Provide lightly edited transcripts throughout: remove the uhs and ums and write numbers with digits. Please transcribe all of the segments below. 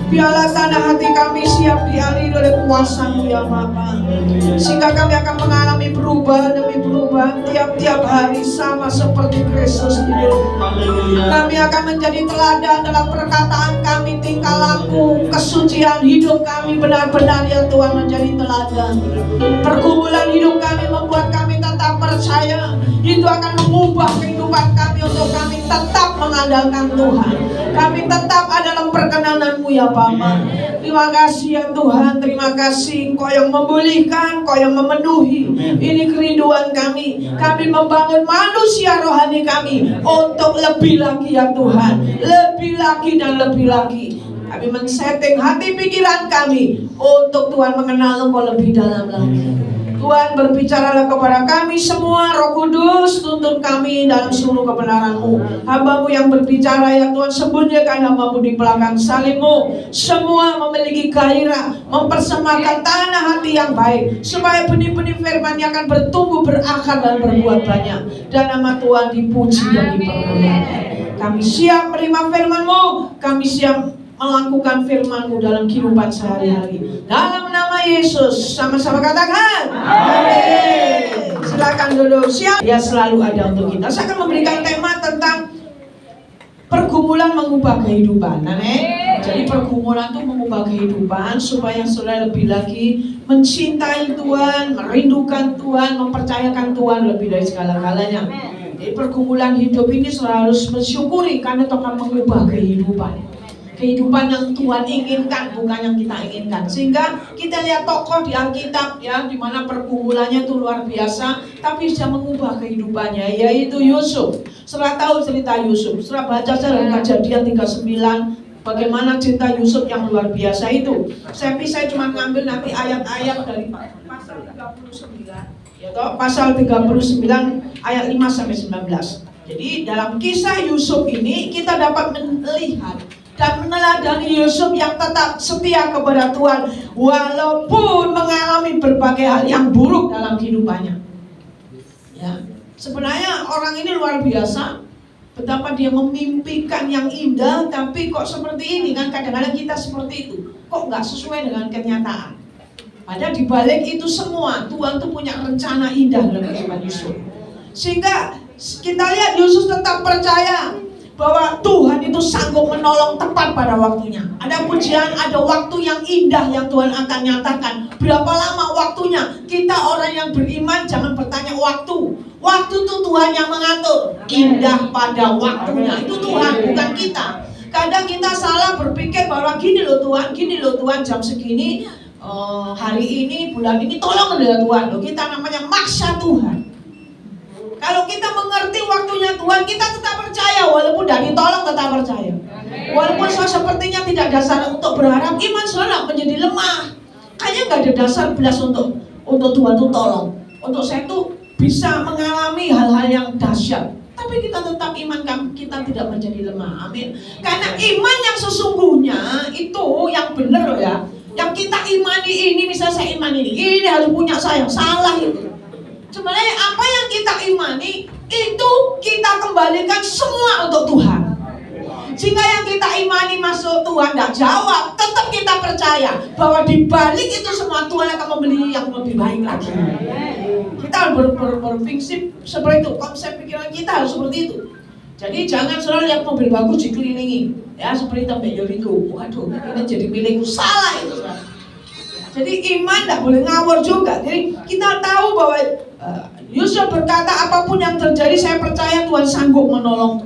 Biarlah tanah hati kami siap dialiri oleh kuasa-Mu ya Bapa, sehingga kami akan mengalami perubahan demi perubahan tiap-tiap hari sama seperti Kristus hidup. Kami akan menjadi teladan dalam perkataan kami, tingkah laku, kesucian hidup kami benar-benar ya Tuhan menjadi teladan. Pergumulan hidup kami membuat kami tetap percaya. Itu akan mengubah kehidupan kami untuk kami tetap mengandalkan Tuhan. Kami tetap ada dalam perkenanan-Mu ya Bapa. Terima kasih ya Tuhan, terima kasih Engkau yang memulihkan, Engkau yang memenuhi. Ini kerinduan kami. Kami membangun manusia rohani kami untuk lebih lagi ya Tuhan, lebih lagi dan lebih lagi. Kami men-setting hati pikiran kami untuk Tuhan mengenal Engkau lebih dalam lagi. Tuhan, berbicaralah kepada kami semua, Roh Kudus, tuntun kami dalam seluruh kebenaran-Mu. Hamba-Mu yang berbicara ya Tuhan, sembunyikan hamba-Mu di belakang salib-Mu. Semua memiliki gairah, mempersembahkan tanah hati yang baik, supaya benih-benih firman yang akan bertumbuh, berakar dan berbuat banyak, dan nama Tuhan dipuji dan dipermuliakan. Kami siap menerima firman-Mu, kami siap melakukan firman-Mu dalam kehidupan sehari-hari. Dalam nama Yesus, sama-sama katakan amin. Silakan duduk. Siap? Dia selalu ada untuk kita. Saya akan memberikan tema tentang pergumulan mengubah kehidupan. Jadi pergumulan itu mengubah kehidupan supaya saudara lebih lagi mencintai Tuhan, merindukan Tuhan, mempercayakan Tuhan lebih dari segala-galanya. Jadi pergumulan hidup ini selalu harus mensyukuri karena itu akan mengubah kehidupan. Kehidupan yang Tuhan inginkan, bukan yang kita inginkan. Sehingga kita lihat tokoh di Alkitab ya, di mana pergumulannya itu luar biasa, tapi bisa mengubah kehidupannya, yaitu Yusuf. Setelah tahu cerita Yusuf, setelah baca dalam Kejadian 39, bagaimana cinta Yusuf yang luar biasa itu. Saya cuma ngambil nanti ayat-ayat dari pasal 39, ya toh, pasal 39 ayat 5 sampai 19. Jadi dalam kisah Yusuf ini kita dapat melihat dan meneladani Yusuf yang tetap setia kepada Tuhan walaupun mengalami berbagai hal yang buruk dalam kehidupannya. Ya, sebenarnya orang ini luar biasa. Betapa dia memimpikan yang indah, tapi kok seperti ini kan, kadang-kadang kita seperti itu. Kok nggak sesuai dengan kenyataan. Padahal di balik itu semua Tuhan tuh punya rencana indah dalam kehidupan Yusuf. Sehingga kita lihat Yusuf tetap percaya bahwa Tuhan itu sanggup menolong tepat pada waktunya. Ada pujian, ada waktu yang indah yang Tuhan akan nyatakan. Berapa lama waktunya? Kita orang yang beriman jangan bertanya waktu. Waktu itu Tuhan yang mengatur. Indah pada waktunya. Itu Tuhan, bukan kita. Kadang kita salah berpikir bahwa gini loh Tuhan, jam segini, hari ini, bulan ini, tolong ya Tuhan. Loh, kita namanya maksa Tuhan. Kalau kita mengerti waktunya Tuhan, kita tetap percaya walaupun tidak ditolong, tetap percaya. Walaupun sepertinya tidak dasar untuk berharap, iman saudara menjadi lemah. Kayaknya nggak ada dasar belas untuk Tuhan itu tolong. Untuk saya itu bisa mengalami hal-hal yang dahsyat. Tapi kita tetap iman kita tidak menjadi lemah. Amin. Karena iman yang sesungguhnya itu yang benar loh ya. Yang kita imani ini, misalnya saya imani ini harus punya saya. Salah itu. Sebenarnya apa yang kita imani itu kita kembalikan semua untuk Tuhan. Jika yang kita imani masuk Tuhan tidak jawab, tetap kita percaya bahwa di balik itu semua Tuhan akan membeli yang lebih baik lagi. Kita berprinsip seperti itu, konsep pikiran kita harus seperti itu. Jadi jangan selalu lihat mobil bagus dikelilingi, ya seperti tempat Yeriko. Waduh, ini jadi milikku, salah itu. Jadi iman tidak boleh ngawur juga. Jadi kita tahu bahwa Yusuf berkata apapun yang terjadi saya percaya Tuhan sanggup menolong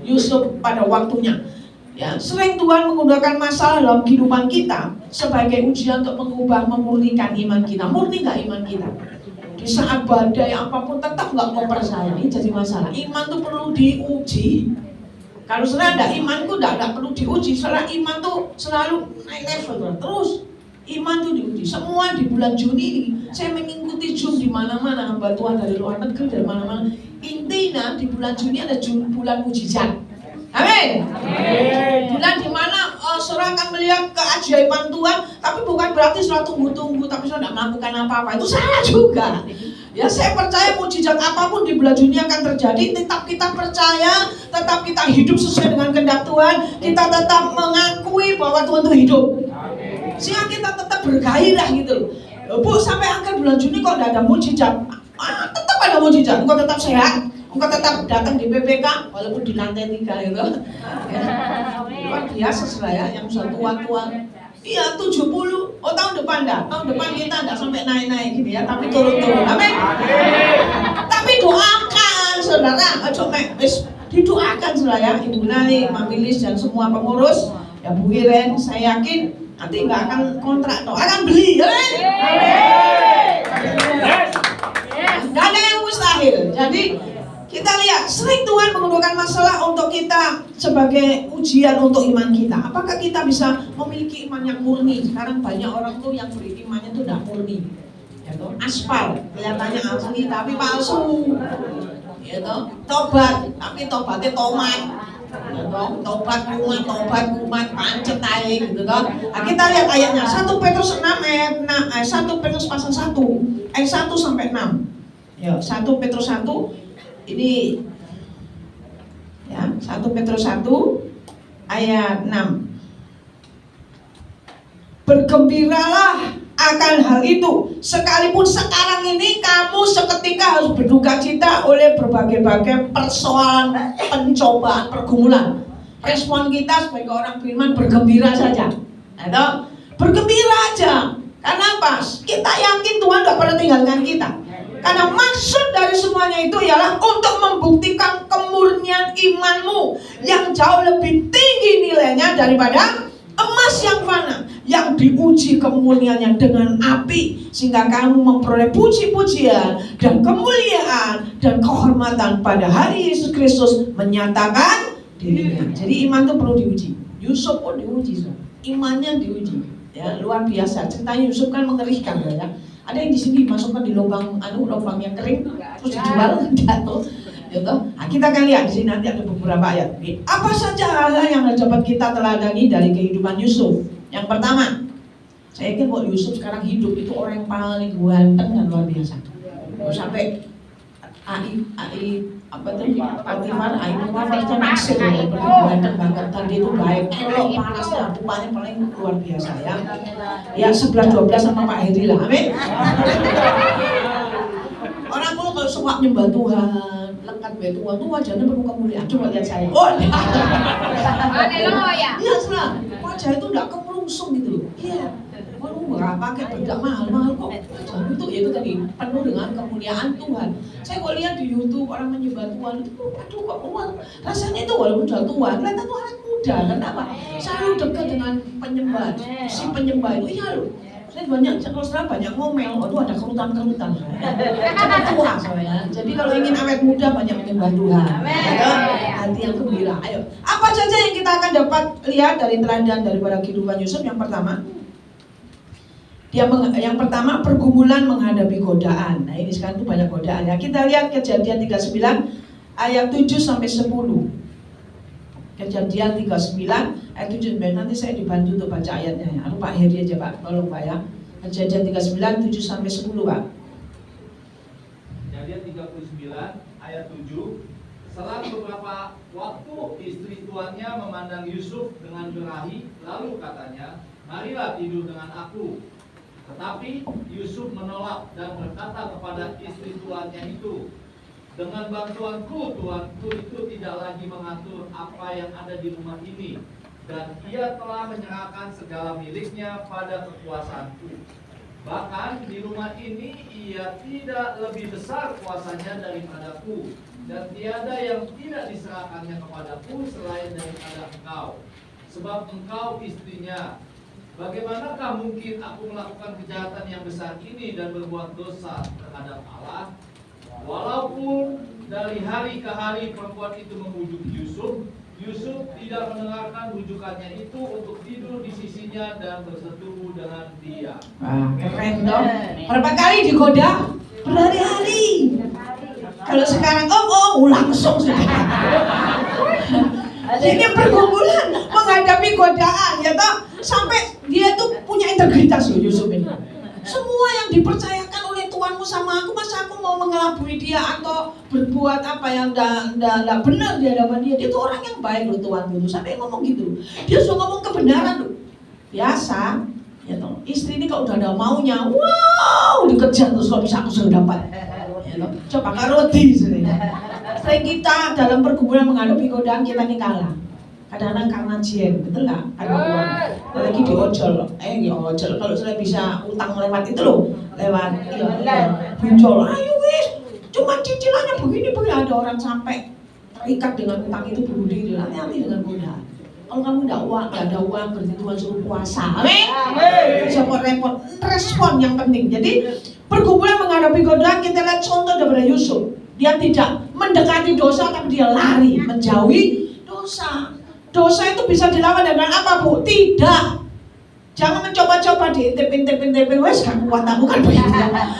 Yusuf pada waktunya. Ya, sering Tuhan menggunakan masalah dalam kehidupan kita sebagai ujian untuk mengubah, memurnikan iman kita. Murni nggak iman kita? Di saat badai apapun tetap nggak mau percaya, ini jadi masalah. Iman tuh perlu diuji. Kalau saudara ada imanku tidak perlu diuji. Saudara iman tuh selalu naik level terus. Iman tuh diuji. Semua di bulan Juni ini saya mengikuti Zoom di mana-mana, hamba Tuhan dari luar negeri, dari mana-mana. Intinya di bulan Juni ada bulan mujizat. Amin. Bulan di mana saudara akan melihat keajaiban Tuhan, tapi bukan berarti saudara tunggu-tunggu tapi saudara tidak melakukan apa-apa. Itu salah juga. Ya, saya percaya mujizat apapun di belahan dunia akan terjadi. Tetap kita percaya, tetap kita hidup sesuai dengan kehendak Tuhan. Kita tetap mengakui bahwa Tuhan itu hidup. Sehingga kita tetap bergairah gitu. Bu, sampai akhir bulan Juni kok tidak ada mujizat? Tetap ada mujizat. Engkau tetap sehat, engkau tetap datang di PPK walaupun di lantai 3 gitu. Ya. Luar biasa saya yang sudah tua-tua. Iya 70. Oh tahun depan dah. Tahun depan kita tidak sampai naik-naik gitu ya, tapi turun-turun. Amin. Tapi doakan saudara, didoakan saudara ya, Ibu Nali, Mami Lis dan semua pengurus. Ya Bu Iren, saya yakin nanti nggak akan kontrak, akan beli. Amin. Nggak ada yang mustahil. Jadi kita lihat, sering Tuhan menggunakan masalah untuk kita sebagai ujian untuk iman kita. Apakah kita bisa memiliki iman yang murni? Sekarang banyak orang tuh yang berimannya tuh tidak murni. Ya toh, aspal, kelihatannya asli tapi palsu. Ya toh, tobat, tapi tobatnya tomat. Ya toh, tobat kumat, pancet aja gitu toh. Nah, kita lihat ayatnya, 1 Petrus 6 ayat 1 Petrus pasal 1 ayat 1 sampai 6. Ya, 1 Petrus 1 ini ya, 1 Petrus 1 ayat 6. Bergembiralah akan hal itu, sekalipun sekarang ini kamu seketika harus berduka cita oleh berbagai-bagai persoalan, pencobaan, pergumulan. Respon kita sebagai orang beriman bergembira saja. Atau bergembira aja. Karena apa? Kita yakin Tuhan tidak pernah tinggalkan kita. Karena maksud dari semuanya itu ialah untuk membuktikan kemurnian imanmu yang jauh lebih tinggi nilainya daripada emas yang fana, yang diuji kemurniannya dengan api, sehingga kamu memperoleh puji-pujian dan kemuliaan dan kehormatan pada hari Yesus Kristus menyatakan dirinya. Jadi iman itu perlu diuji. Yusuf pun diuji, imannya diuji. Ya, luar biasa. Ceritanya Yusuf kan mengerikan ya. Ada yang di sini dimasukkan di lubang yang kering terus dijual jatuh. Gitu. Nah, kita akan lihat di sini nanti ada beberapa ayat. Apa saja hal yang dapat kita teladani dari kehidupan Yusuf? Yang pertama, saya yakin bahwa Yusuf sekarang hidup itu orang yang paling ganteng dan luar biasa. Sampai Potifar itu naksir ya, ganteng banget, tadi itu baik, elok, panasnya, rupanya paling luar biasa ya. Ya 11-12 sama Pak Heri lah, amin. Orang dulu kalau suka nyembah Tuhan, lekat be Tuhan tuh wajahnya penuh kemuliaan. Coba lihat saya. Oh, Haleluya. iya salah. Wajah itu enggak kemerungsung gitu loh. Iya. Waduh, nggak pakai benda mahal-mahal kok. Wajah itu tadi penuh dengan kemuliaan Tuhan. Saya kok lihat di YouTube orang menyembah Tuhan itu, aduh kok rasanya itu walaupun sudah tua, kelihatan tuh anak muda. Kenapa? Selalu dekat dengan penyembah. Si penyembah itu iya loh. Saya kalau sekarang banyak ngomel, waduh ada kerutan-kerutan. Cepat tua soalnya. Jadi kalau ingin awet muda banyak menyembah Tuhan. Hati yang gembira. Ayo, apa saja yang kita akan dapat lihat dari teladan daripada kehidupan Yusuf? Yang pertama pergumulan menghadapi godaan. Nah ini sekarang tuh banyak godaan ya. Kita lihat Kejadian 39 ayat 7 sampai 10. Kejadian 39 ayat 7. Nanti saya dibantu untuk baca ayatnya ya. Pak Heri aja Pak, tolong Pak ya. Kejadian 39 7 sampai 10 Pak. Kejadian 39 ayat 7. Setelah beberapa waktu istri tuannya memandang Yusuf dengan berahi, lalu katanya, marilah tidur dengan aku. Tetapi Yusuf menolak dan berkata kepada istri tuannya itu, dengan bantuanku tuanku itu tidak lagi mengatur apa yang ada di rumah ini, dan ia telah menyerahkan segala miliknya pada kekuasaanku. Bahkan di rumah ini ia tidak lebih besar kuasanya daripadaku, dan tiada yang tidak diserahkannya kepadaku selain daripada engkau, sebab engkau istrinya. Bagaimanakah mungkin aku melakukan kejahatan yang besar ini dan berbuat dosa terhadap Allah? Walaupun dari hari ke hari perempuan itu membujuk Yusuf, Yusuf tidak mendengarkan bujukannya itu untuk tidur di sisinya dan bersetubuh dengan dia. Keren dong. Berapa kali digoda? Berhari-hari. Kalau sekarang langsung sudah. Jadi pergumulan menghadapi godaan ya toh, sampai dia tuh punya integritas loh Yusuf ini. Semua yang dipercayakan oleh Tuhan perlakuanmu sama aku, masa aku mau mengelabui dia atau berbuat apa yang enggak benar di hadapan dia. Dia tuh orang yang baik loh Tuanku tuh, sampai ngomong gitu. Dia suka ngomong kebenaran loh. Biasa, ya toh. Istri ini kalau udah ada maunya, wow, dikejar terus kalau bisa aku sudah dapat. Ya toh. Coba karoti sering kita dalam pergumulan menghadapi godaan kita ini kalah. Kadang-kadang karena jen, betul nggak? Karena uang, apalagi di ojol, ojol. Kalau saya bisa utang lewat itu loh, lewat pinjol. Ayo wis, cuma cicilannya begini ada orang sampai terikat dengan utang itu bunuh diri. Hati-hati dengan godaan. Kalau kamu nggak ada uang, berarti Tuhan suruh puasa. Amin. Repot-repot, respon yang penting. Jadi pergumulan menghadapi godaan, kita lihat contoh daripada Yusuf. Dia tidak mendekati dosa, tapi dia lari menjauhi dosa. Dosa itu bisa dilawan dengan apa, Bu? Tidak. Jangan mencoba-coba diintip-intip, wes gak kuat aku kan begitu.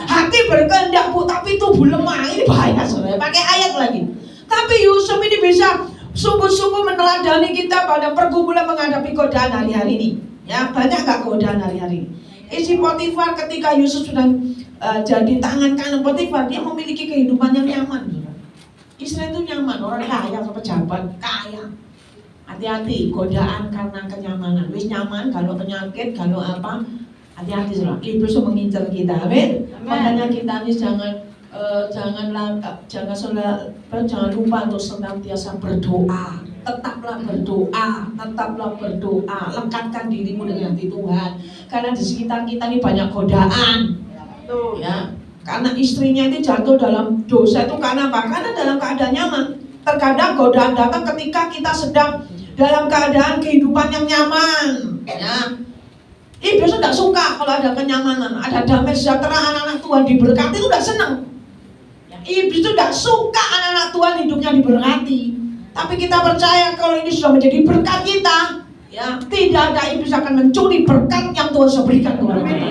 Hati berkehendak, Bu, tapi tubuh lemah. Ini bahaya sebenarnya. Pakai ayat lagi. Tapi Yusuf ini bisa sungguh-sungguh meneladani kita pada pergumulan menghadapi godaan hari-hari ini. Ya, banyak gak godaan hari-hari ini? Isi Potifar ketika Yusuf sudah jadi tangan kanan Potifar, dia memiliki kehidupan yang nyaman. Istri itu nyaman, orang kaya atau pejabat kaya. Hati-hati, godaan karena kenyamanan. Wis nyaman, kalau penyakit, kalau apa, hati-hati sudah. Iblis mengincar kita, amin. Makanya kita ini jangan lupa untuk senantiasa berdoa. Tetaplah berdoa. Lengkapkan dirimu dengan hati Tuhan. Karena di sekitar kita ini banyak godaan. Ya, karena istrinya itu jatuh dalam dosa itu karena apa? Karena dalam keadaan nyaman. Terkadang godaan datang ketika kita sedang dalam keadaan kehidupan yang nyaman, ya. Iblis tidak suka kalau ada kenyamanan, ada damai sejahtera, anak-anak Tuhan diberkati itu tidak senang. Ya, Iblis itu tidak suka anak-anak Tuhan hidupnya diberkati. Tapi kita percaya kalau ini sudah menjadi berkat kita, ya, tidak ada iblis akan mencuri berkat yang Tuhan sudah berikan kepada kita.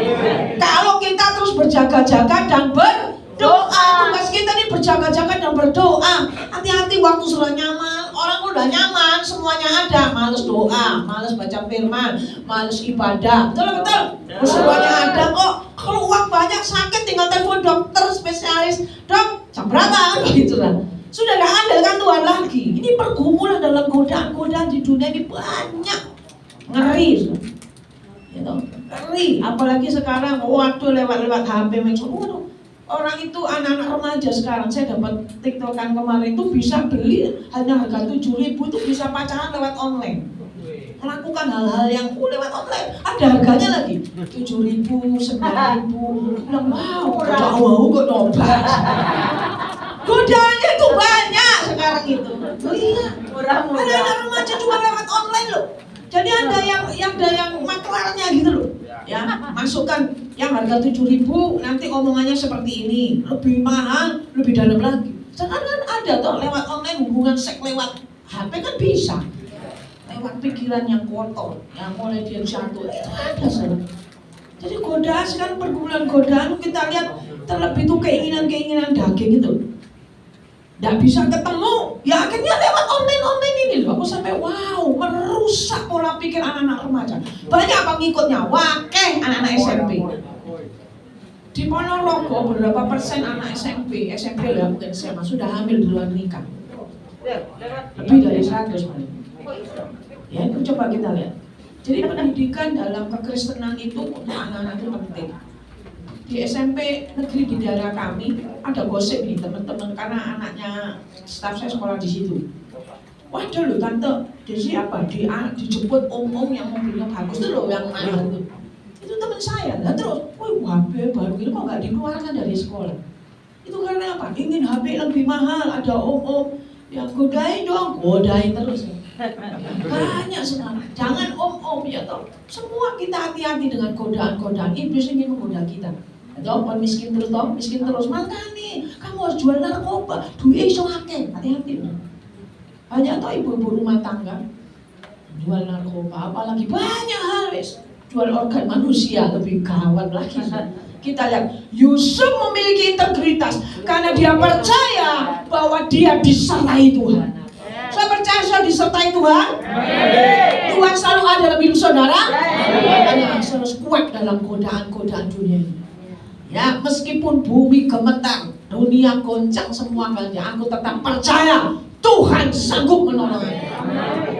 Kalau kita terus berjaga-jaga dan berdoa, tugas kita ini berjaga-jaga dan berdoa. Hati-hati waktu sudah nyaman. Orang udah nyaman, semuanya ada, males doa, males baca firman, males ibadah, betul? Semuanya ada kok. Kalau uang banyak, sakit tinggal telepon dokter spesialis, dok, jam berapa? Gitu lah. Sudah gak andalkan Tuhan lagi. Ini pergumulan dalam godaan di dunia ini banyak, ngeri, gitu. Ngeri. Apalagi sekarang, waduh lewat HP, waduh. Orang itu anak-anak remaja sekarang, saya dapat tiktokan kemarin itu bisa beli hanya harga 7.000 itu bisa pacaran lewat online. Melakukan hal-hal yang lewat online, ada harganya lagi 7.000, 9.000. Wow, kok coba. Godaannya itu banyak sekarang itu. Iya, ada anak remaja cuma lewat online loh. Jadi ada yang maklarnya gitu loh. Ya, masukkan yang harga 7.000 nanti omongannya seperti ini, lebih mahal, lebih dalam lagi. Sekarang ada toh lewat online hubungan seks lewat HP kan bisa. Lewat pikiran yang kotor, yang mulai dia jatuh, ada sana. Jadi godaan sekarang pergumulan godaan kita lihat terlebih itu keinginan daging itu. Nggak bisa ketemu, ya akhirnya lewat online ini loh. Aku sampai wow, merusak pola pikir anak-anak remaja. Banyak pengikutnya, wakeh anak-anak SMP. Di Ponorogo berapa persen anak SMP lah bukan SMA sudah hamil di luar nikah. Lebih dari 100 paling. Ya itu coba kita lihat. Jadi pendidikan dalam kekristenan itu untuk anak-anak itu penting. Di SMP negeri di daerah kami ada gosip nih teman-teman karena anaknya staf saya sekolah di situ. Waduh loh tante, Desi apa? Dijemput om-om yang mobilnya bagus tuh loh yang mahal itu. Itu teman saya, nah terus, HP baru ini kok nggak dikeluarkan dari sekolah? Itu karena apa? Ingin HP lebih mahal, ada om-om yang godain terus. Banyak sekarang. Jangan om-om ya toh. Semua kita hati-hati dengan godaan-godaan. Iblis ingin menggoda kita. Atau miskin terus makanya kamu harus jual narkoba, duit iso akeh, hati-hati. Banyak toh ibu-ibu rumah tangga jual narkoba, apalagi banyak hal wis. Jual organ manusia lebih gawat lagi. Kita lihat Yusuf memiliki integritas karena dia percaya bahwa dia disertai Tuhan. Saya percaya saya disertai Tuhan. Tuhan selalu ada dalam hidup saudara. Makanya harus kuat dalam godaan-godaan dunia ini. Ya, meskipun bumi gemetar, dunia goncang semua kalinya, aku tetap percaya Tuhan sanggup menolong.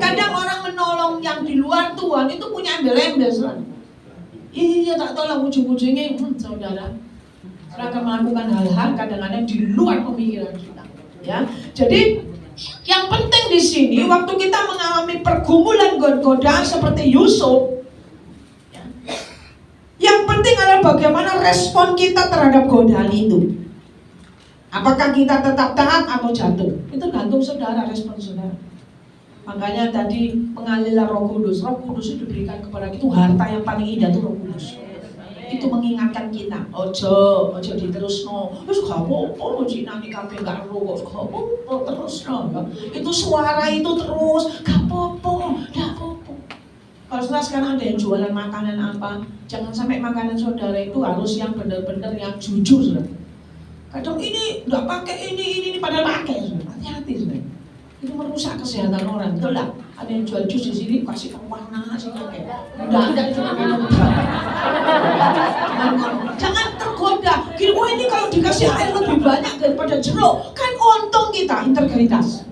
Kadang orang menolong yang di luar Tuhan itu punya embel-embel. Iya, tak tahu lah ujung-ujungnya, saudara. Kita akan melakukan hal-hal kadang-kadang di luar pemikiran kita. Ya, jadi yang penting di sini waktu kita mengalami pergumulan godaan seperti Yusuf, yang penting adalah bagaimana respon kita terhadap godaan itu. Apakah kita tetap taat atau jatuh? Itu gantung saudara, respon saudara. Makanya tadi mengalirlah Roh Kudus. Roh Kudus itu diberikan kepada kita, itu harta yang paling indah itu Roh Kudus. Itu mengingatkan kita, ojo diterusno. Wis gak apa-apa jinane kabeh gak ero kok, gak apa-apa terusno. Itu suara itu terus, gak apa-apa, gak apa-apa. Kalau sekarang ada yang jualan makanan apa, jangan sampai makanan saudara itu harus yang benar-benar yang jujur. Saudara. Kadang ini nggak pakai ini padahal pakai. Hati-hati saudara. Itu merusak kesehatan orang, betul lah. Ada yang jual jus di sini kasih warna sih pakai. Udah cuma minum. Jangan tergoda. Kira ini kalau dikasih air lebih banyak daripada jeruk, kan untung kita. Integritas.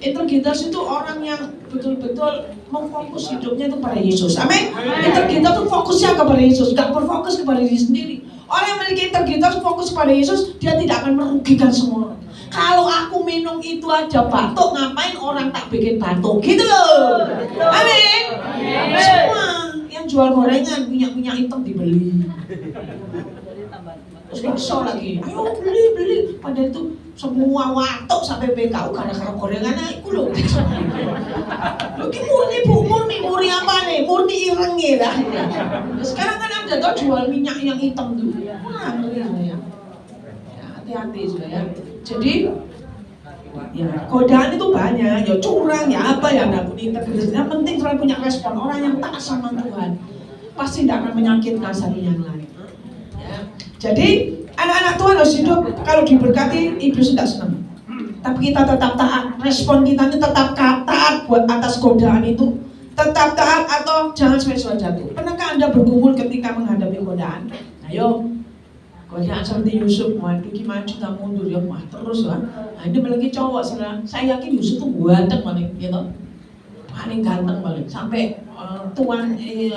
Integritas itu orang yang betul-betul memfokus hidupnya itu pada Yesus. Amin. Integritas itu fokusnya kepada Yesus, gak berfokus kepada diri sendiri. Orang yang memiliki integritas fokus pada Yesus, dia tidak akan merugikan semua orang. Kalau aku minum itu aja batuk, ngapain orang tak bikin batuk? Gitu loh. Amin. Semua yang jual gorengan, minyak hitam dibeli. Terus bakso lagi, ayo beli. Padahal itu semua watuk sampai PKU karena gorengan itu loh. Loh, murni apa nih? Murni irengnya lah. Sekarang kan ada tuh jual minyak yang hitam tuh. Wah, ya. Hati-hati sudah ya. Jadi ya godaan itu banyak, ya curang, ya apa ya, nggak punya integritas. Yang penting selalu punya respon. Orang yang taat sama Tuhan pasti tidak akan menyakitkan satu yang lain. Ya. Jadi anak-anak Tuhan harus hidup kalau diberkati, iblis tidak senang. Tapi kita tetap taat. Respon kita ini tetap taat buat atas godaan itu. Tetap taat atau jangan sampai jatuh. Pernahkah Anda bergumul ketika menghadapi godaan? Ayo. Godaan seperti Yusuf, waduh gimana kita mundur ya, wah terus lah. Nah, ini lagi cowok, saya yakin Yusuf tuh ganteng paling, gitu. Paling ganteng paling. Sampai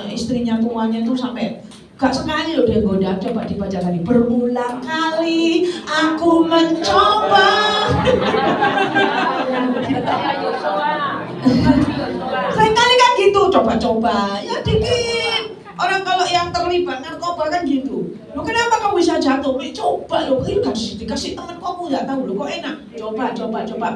istrinya tuannya itu sampai gak sekali loh dia goda. Coba dibaca tadi, berulang kali aku mencoba. Seringkali kan gitu, coba-coba ya dikit. Orang kalau yang terlibat narkoba kan gitu. Lo kenapa kamu bisa jatuh? Coba lo, ini dikasih teman kamu nggak tahu lo kok enak. Coba.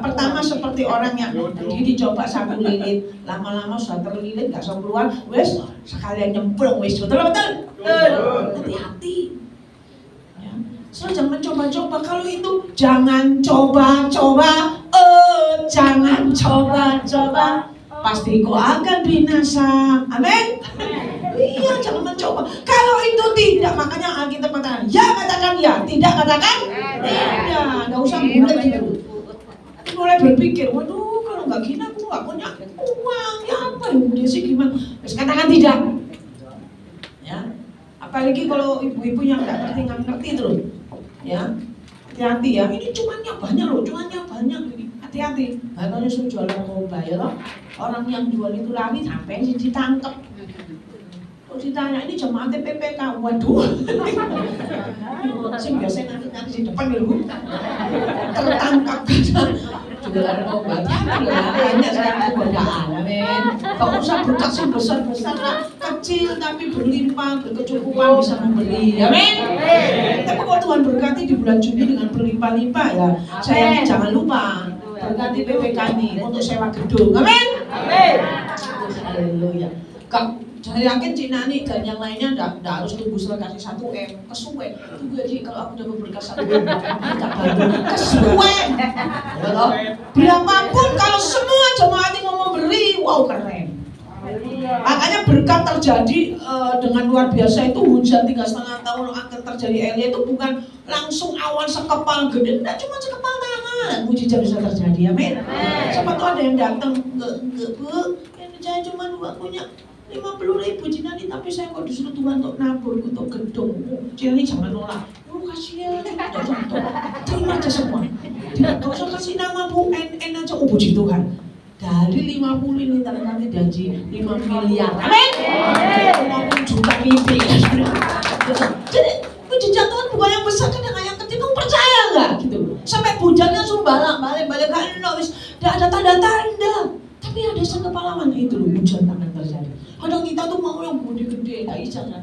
Pertama seperti orang yang dicoba sabu lilit, lama-lama sudah terlilit nggak bisa keluar, wes sekalian nyemplung wes betul. Hati-hati. Ya. So jangan coba-coba, kalau itu jangan coba-coba. Jangan coba-coba. Pasti kau akan binasa. Amin. Iya, jangan mencoba. Kalau itu tidak, makanya Alkitab katakan, ya katakan ya, tidak katakan tidak. Nggak usah bulat gitu. Mulai berpikir, waduh kalau nggak gini aku nggak punya uang, ya apa ya sih gimana? Terus katakan tidak. Ya, apalagi kalau ibu-ibu yang nggak ngerti terus. Ya, hati-hati ya. Ini cumannya banyak loh, Hati-hati. Katanya suruh jual narkoba ya loh. Orang yang jual itu lari sampai ditangkap. Terus ditanya, ini jemaatnya PPK, waduh. Sing biasanya nanti di depan dulu tertangkap jualan obat. Banyak sekarang godaan, amin. Gak usah berkat sing besar-besar lah, kecil tapi berlimpah, berkecukupan bisa membeli, amin. Tapi kalau Tuhan berkati di bulan Juni dengan berlimpah-limpah ya, saya jangan lupa berkati PPK ini untuk sewa gedung, amin. Haleluya. Saya yakin Cina nih dan yang lainnya enggak harus tunggu setelah kasih 1M kesuwen. Tunggu aja kalau aku udah berkas 1M enggak baru kesuwen. Berapapun kalau semua jemaat ini mau membeli, wow keren. Makanya berkat terjadi dengan luar biasa itu hujan 3,5 tahun akan terjadi Elia itu bukan langsung awan sekepal gede, enggak cuma sekepal tangan. Mujizat bisa terjadi, amin. Siapa tuh ada yang datang ke Bu, saya cuma punya 50.000 Cinani, tapi saya kok disuruh Tuhan untuk nabur untuk gedung. Cinani jangan nolak. Kasihan, terima aja semua. Tidak usah kasih nama Bu, N aja. Oh puji Tuhan. Dari 50 ini nanti janji 5 miliar. Amin. 50 juta mimpi. Jadi mujizat Tuhan bukan yang besar, kadang yang kecil. Kamu percaya nggak gitu? Sampai bujangnya sumbang balik kalau wis tidak ada tanda-tanda. Tapi ada sekepahlawan itu loh hujan tangan terjadi. Kadang kita tuh mau yang gede-gede, nggak bisa kan?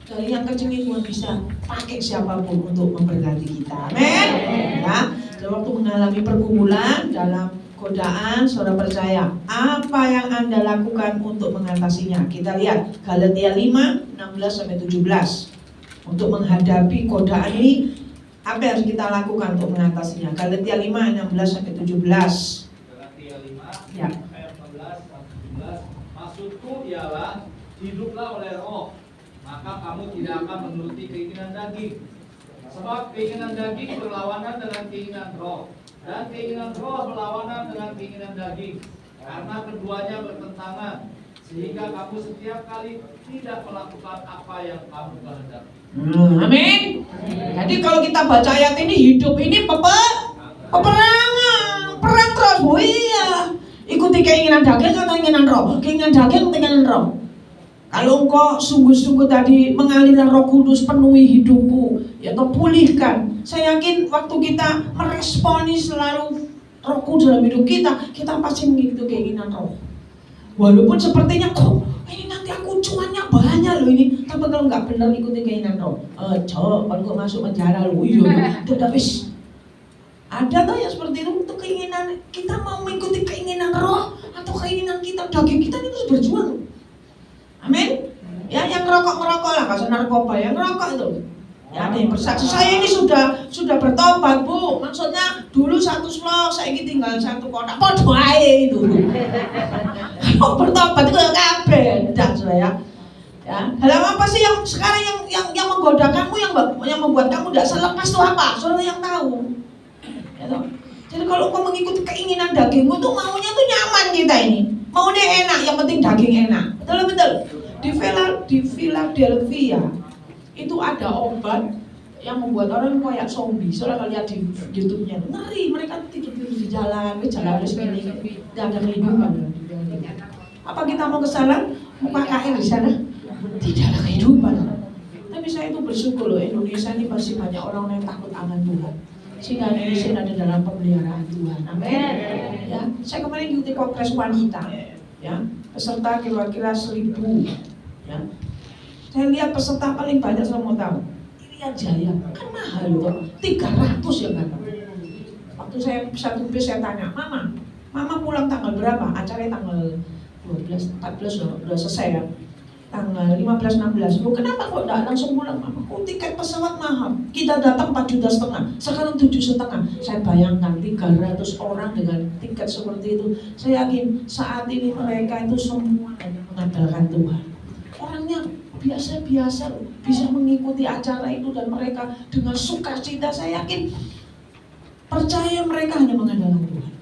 Dari yang kecil ini Tuhan bisa pakai siapapun untuk memberkati kita. Amin. Ya, waktu mengalami pergumulan dalam godaan, saudara percaya apa yang Anda lakukan untuk mengatasinya? Kita lihat Galatia 5, 16-17. Untuk menghadapi godaan ini, apa yang harus kita lakukan untuk mengatasinya? Galatia 5, 16-17. Galatia 5, ya. ayat 16-17. Maksudku ialah hiduplah oleh roh, maka kamu tidak akan menuruti keinginan daging. Sebab keinginan daging berlawanan dengan keinginan roh, dan keinginan roh berlawanan dengan keinginan daging. Karena keduanya bertentangan, sehingga kamu setiap kali tidak melakukan apa yang kamu kehendaki. Amin. Jadi kalau kita baca ayat ini, hidup ini peperangan, perang terus. Oh iya, ikuti keinginan daging atau keinginan roh? Keinginan daging, keinginan roh. Kalau engkau sungguh-sungguh tadi mengalirkan Roh Kudus, penuhi hidupku, ya atau pulihkan. Saya yakin waktu kita meresponi selalu Roh Kudus dalam hidup kita pasti mengikuti keinginan roh. Walaupun sepertinya kok ini nanti aku cuannya banyak loh ini, tapi kalau nggak benar ikuti keinginan roh, kalau kok masuk penjara loh, iya, tidak bis. Ada tuh yang seperti itu, untuk keinginan kita mau mengikuti keinginan roh atau keinginan kita daging kita ini terus berjuang. Amin. Ya, yang ngerokok lah, nggak usah narkoba, yang ngerokok itu. Ya, ada yang bersaksi, saya ini sudah bertobat Bu. Maksudnya dulu 1 slok, saya ini tinggal 1 kotak. Podo ae itu. Oh, bertobat itu kabeh, dak saya. Ya, dalam apa sih yang sekarang yang menggoda kamu, yang membuat kamu tidak selepas itu apa? Saudara yang tahu. Ya, toh? Jadi kalau kau mengikuti keinginan dagingmu tuh maunya tuh nyaman kita ini. Maunya enak, yang penting daging enak. Betul. Di Philadelphia itu ada obat yang membuat orang kayak zombie. Soalnya kalau lihat di YouTube-nya, ngeri, mereka tidur di jalan segini, tidak ada kehidupan. Apa kita mau ke sana? Mau KKR di sana? Tidak ada kehidupan. Tapi saya itu bersyukur loh, Indonesia ini pasti banyak orang yang takut akan Tuhan. Sehingga Indonesia ada dalam pemeliharaan Tuhan. Amin. Ya, saya kemarin ikuti kongres wanita. Ya, peserta kira-kira 1.000. Ya, saya lihat peserta paling banyak, saya mau tahu. Irian Jaya, kan mahal loh, 300 ya kan. Waktu saya satu bis saya tanya, Mama pulang tanggal berapa? Acaranya tanggal 12, 14 udah selesai ya. Tanggal 15, 16. Loh, kenapa kok enggak langsung pulang, Mama? Oh, tiket pesawat mahal. Kita datang 4,5 juta, sekarang 7,5. Saya bayangkan 300 orang dengan tiket seperti itu. Saya yakin saat ini mereka itu semua mengandalkan Tuhan. Orangnya biasa-biasa bisa mengikuti acara itu dan mereka dengan sukacita. Saya yakin percaya mereka hanya mengandalkan Tuhan.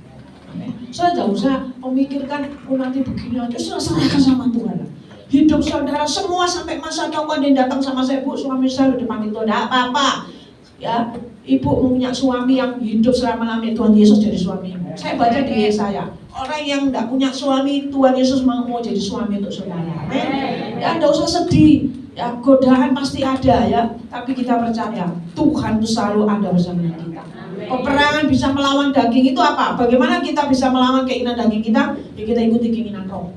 Saya tidak usah memikirkan nanti begini aja, serahkan sama Tuhan. Hidup saudara semua sampai masa tua dia datang sama saya, Bu, suami saya di depan itu tidak apa-apa. Ya, ibu punya suami yang hidup selama-lamanya, Tuhan Yesus jadi suamimu. Saya baca di Yesaya, orang yang tidak punya suami, Tuhan Yesus mau jadi suami untuk saudara. Ya, tidak usah sedih. Ya, godaan pasti ada ya, tapi kita percaya Tuhan itu selalu ada bersama kita. Peperangan bisa melawan daging itu apa? Bagaimana kita bisa melawan keinginan daging kita? Ya, kita ikuti keinginan roh.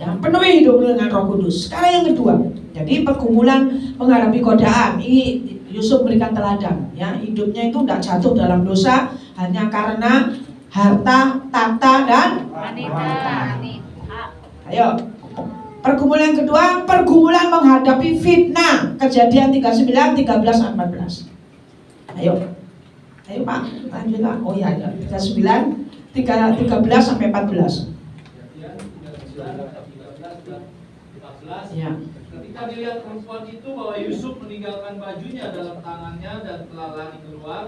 Ya, penuhi hidup dengan Roh Kudus. Sekarang yang kedua, jadi pergumulan menghadapi godaan. Ini Yusuf berikan teladan. Ya, hidupnya itu tidak jatuh dalam dosa hanya karena harta, tahta dan wanita. Ayo, pergumulan yang kedua, pergumulan menghadapi fitnah. Kejadian 39, 13, 14. Ayo Pak, lanjutlah. Oh ya, 39, 13 sampai 14. Ya. Ketika dilihat perempuan itu bahwa Yusuf meninggalkan bajunya dalam tangannya dan telah lari keluar,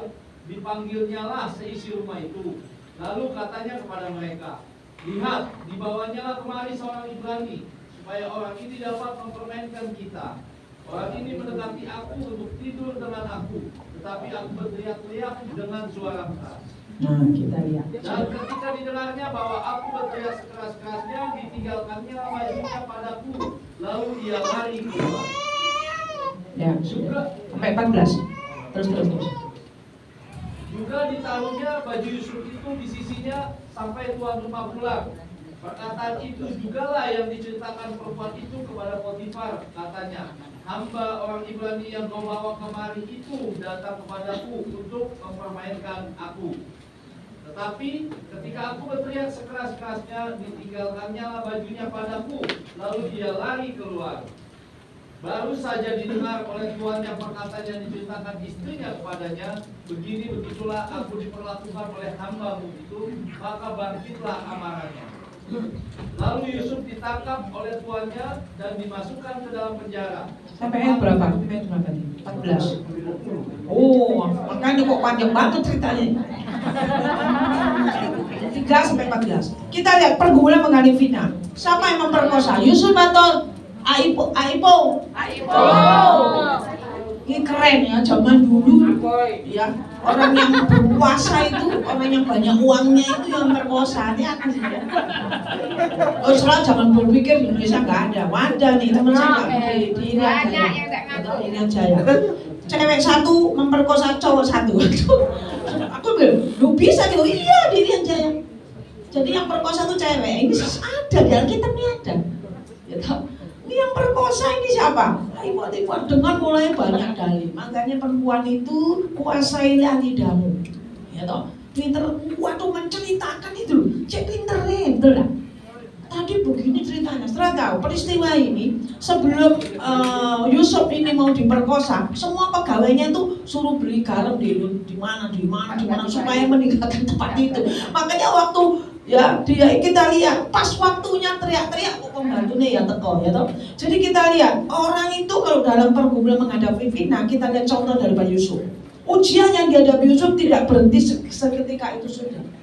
dipanggilnyalah seisi rumah itu. Lalu katanya kepada mereka, lihat, dibawanyalah kemari seorang Ibrani, supaya orang ini dapat mempermainkan kita. Orang ini mendekati aku untuk tidur dengan aku, tetapi aku berteriak-teriak dengan suara keras. Nah, kita lihat. Dan ketika didengarnya bahwa aku berteriak sekeras-kerasnya, ditinggalkannya majunya padaku, lalu ia lari keluar. Ya, Juga sampai 14. Terus. Juga ditaruhnya baju Yusuf itu di sisinya sampai tuan rumah pulang. Perkataan itu jugalah yang diceritakan perempuan itu kepada Potifar. Katanya, hamba orang Ibrani yang kau bawa kemari itu datang kepadaku untuk mempermainkan aku. Tetapi ketika aku berteriak sekeras-kerasnya, ditinggalkannya bajunya padaku, lalu dia lari keluar. Baru saja didengar oleh tuannya perkataan yang diceritakan istrinya kepadanya, begitulah aku diperlakukan oleh hambamu itu, maka bangkitlah amarahnya. Lalu Yusuf ditangkap oleh tuannya dan dimasukkan ke dalam penjara. Sampai ayat berapa? Ayat berapa nih? 14. Oh, makanya kok panjang banget ceritanya. 3 sampai 14. Kita lihat pergumulan mengenai fitnah. Siapa yang memperkosa? Yusuf atau Aipo? Ini keren ya, zaman dulu ya, orang yang berkuasa itu, orang yang banyak uangnya itu yang berkuasa. Hati-hati ya. Oh, setelah jangan berpikir di Indonesia nggak ada nih teman saya nggak di Irian Jaya. Cewek satu memperkosa cowok satu. Aku bilang, lu bisa gitu? Iya, di Irian Jaya. Jadi yang perkosa tuh cewek. Ini ada di Alkitab ini ada. Ya, ini yang perkosa ini siapa? Ibu-ibu dengan mulai banyak dalil. Makanya perempuan itu kuasailah lidahmu. Ya toh, pinter waktu menceritakan itu, cek pinternya, betul lah. Tadi begini ceritanya. Setelah tahu peristiwa ini sebelum Yusuf ini mau diperkosa, semua pegawainya itu suruh beli garam di mana supaya meninggalkan tempat itu. Makanya waktu ya kita lihat pas waktunya teriak-teriak kok pembantunya ya teko ya toh. Jadi kita lihat orang itu kalau dalam pergumulan menghadapi fitnah, kita lihat contoh dari Pak Yusuf. Ujian yang dihadapi Yusuf tidak berhenti seketika itu sudah.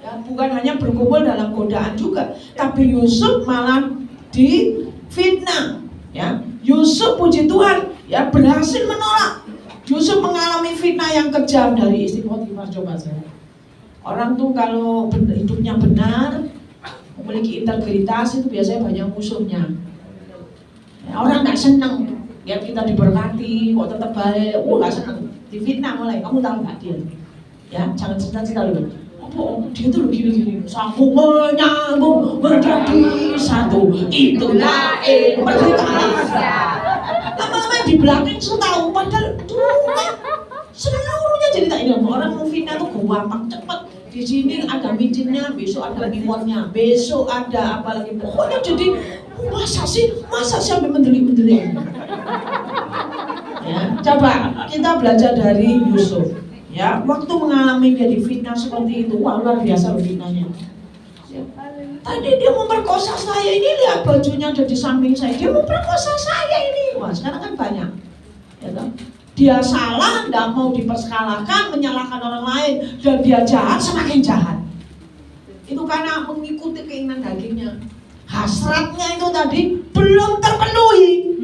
Ya, bukan hanya bergumul dalam godaan juga, tapi Yusuf malah difitnah. Ya, Yusuf puji Tuhan ya berhasil menolak. Yusuf mengalami fitnah yang kejam dari istri Potifar. Coba saya. Orang tuh kalau hidupnya benar, memiliki integritas itu biasanya banyak musuhnya. Ya, orang nggak senang lihat kita diberkati, kok tetap baik, nggak senang. Difitnah mulai, kamu tahu nggak dia? Ya, jangan cerita dulu. Oh, dia tuh gini-gini, sambung menyambung menjadi satu, itulah Indonesia. Lama-lama di belakang sudah tahu, padahal seluruhnya cerita ini. Orang mau fitnah tuh gampang cepet. Di sini ada micinnya, besok ada mimonnya, besok ada apa lagi. Pokoknya jadi masa sih sampai mendelik. Ya, coba kita belajar dari Yusuf. Ya, waktu mengalami jadi fitnah seperti itu, wah luar biasa fitnahnya. Ya. Tadi dia memperkosa saya, ini lihat bajunya ada di samping saya, dia memperkosa saya ini. Wah, sekarang kan banyak. Ya, kan? Dia salah, tidak mau dipersalahkan, menyalahkan orang lain, dan dia jahat, semakin jahat. Itu karena mengikuti keinginan dagingnya. Hasratnya itu tadi belum terpenuhi.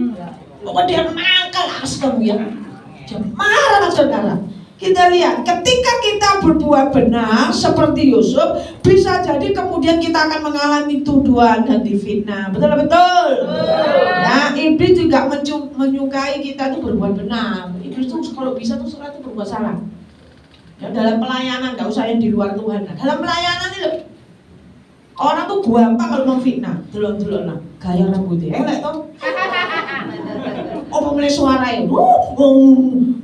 Pokoknya dia mangkal harus kamu ya. Dia marah saudara. Kita lihat, ketika kita berbuat benar seperti Yusuf, bisa jadi kemudian kita akan mengalami tuduhan dan difitnah. Betul? Nah, iblis juga menyukai kita itu berbuat benar. Iblis itu kalau bisa tuh surat itu berbuat salah. Ya, dalam pelayanan, nggak usah yang di luar Tuhan. Nah, dalam pelayanan itu orang tuh gampang kalau mau fitnah. Delok lah, gaya rambutnya elek toh. Oh, mulai suaranya,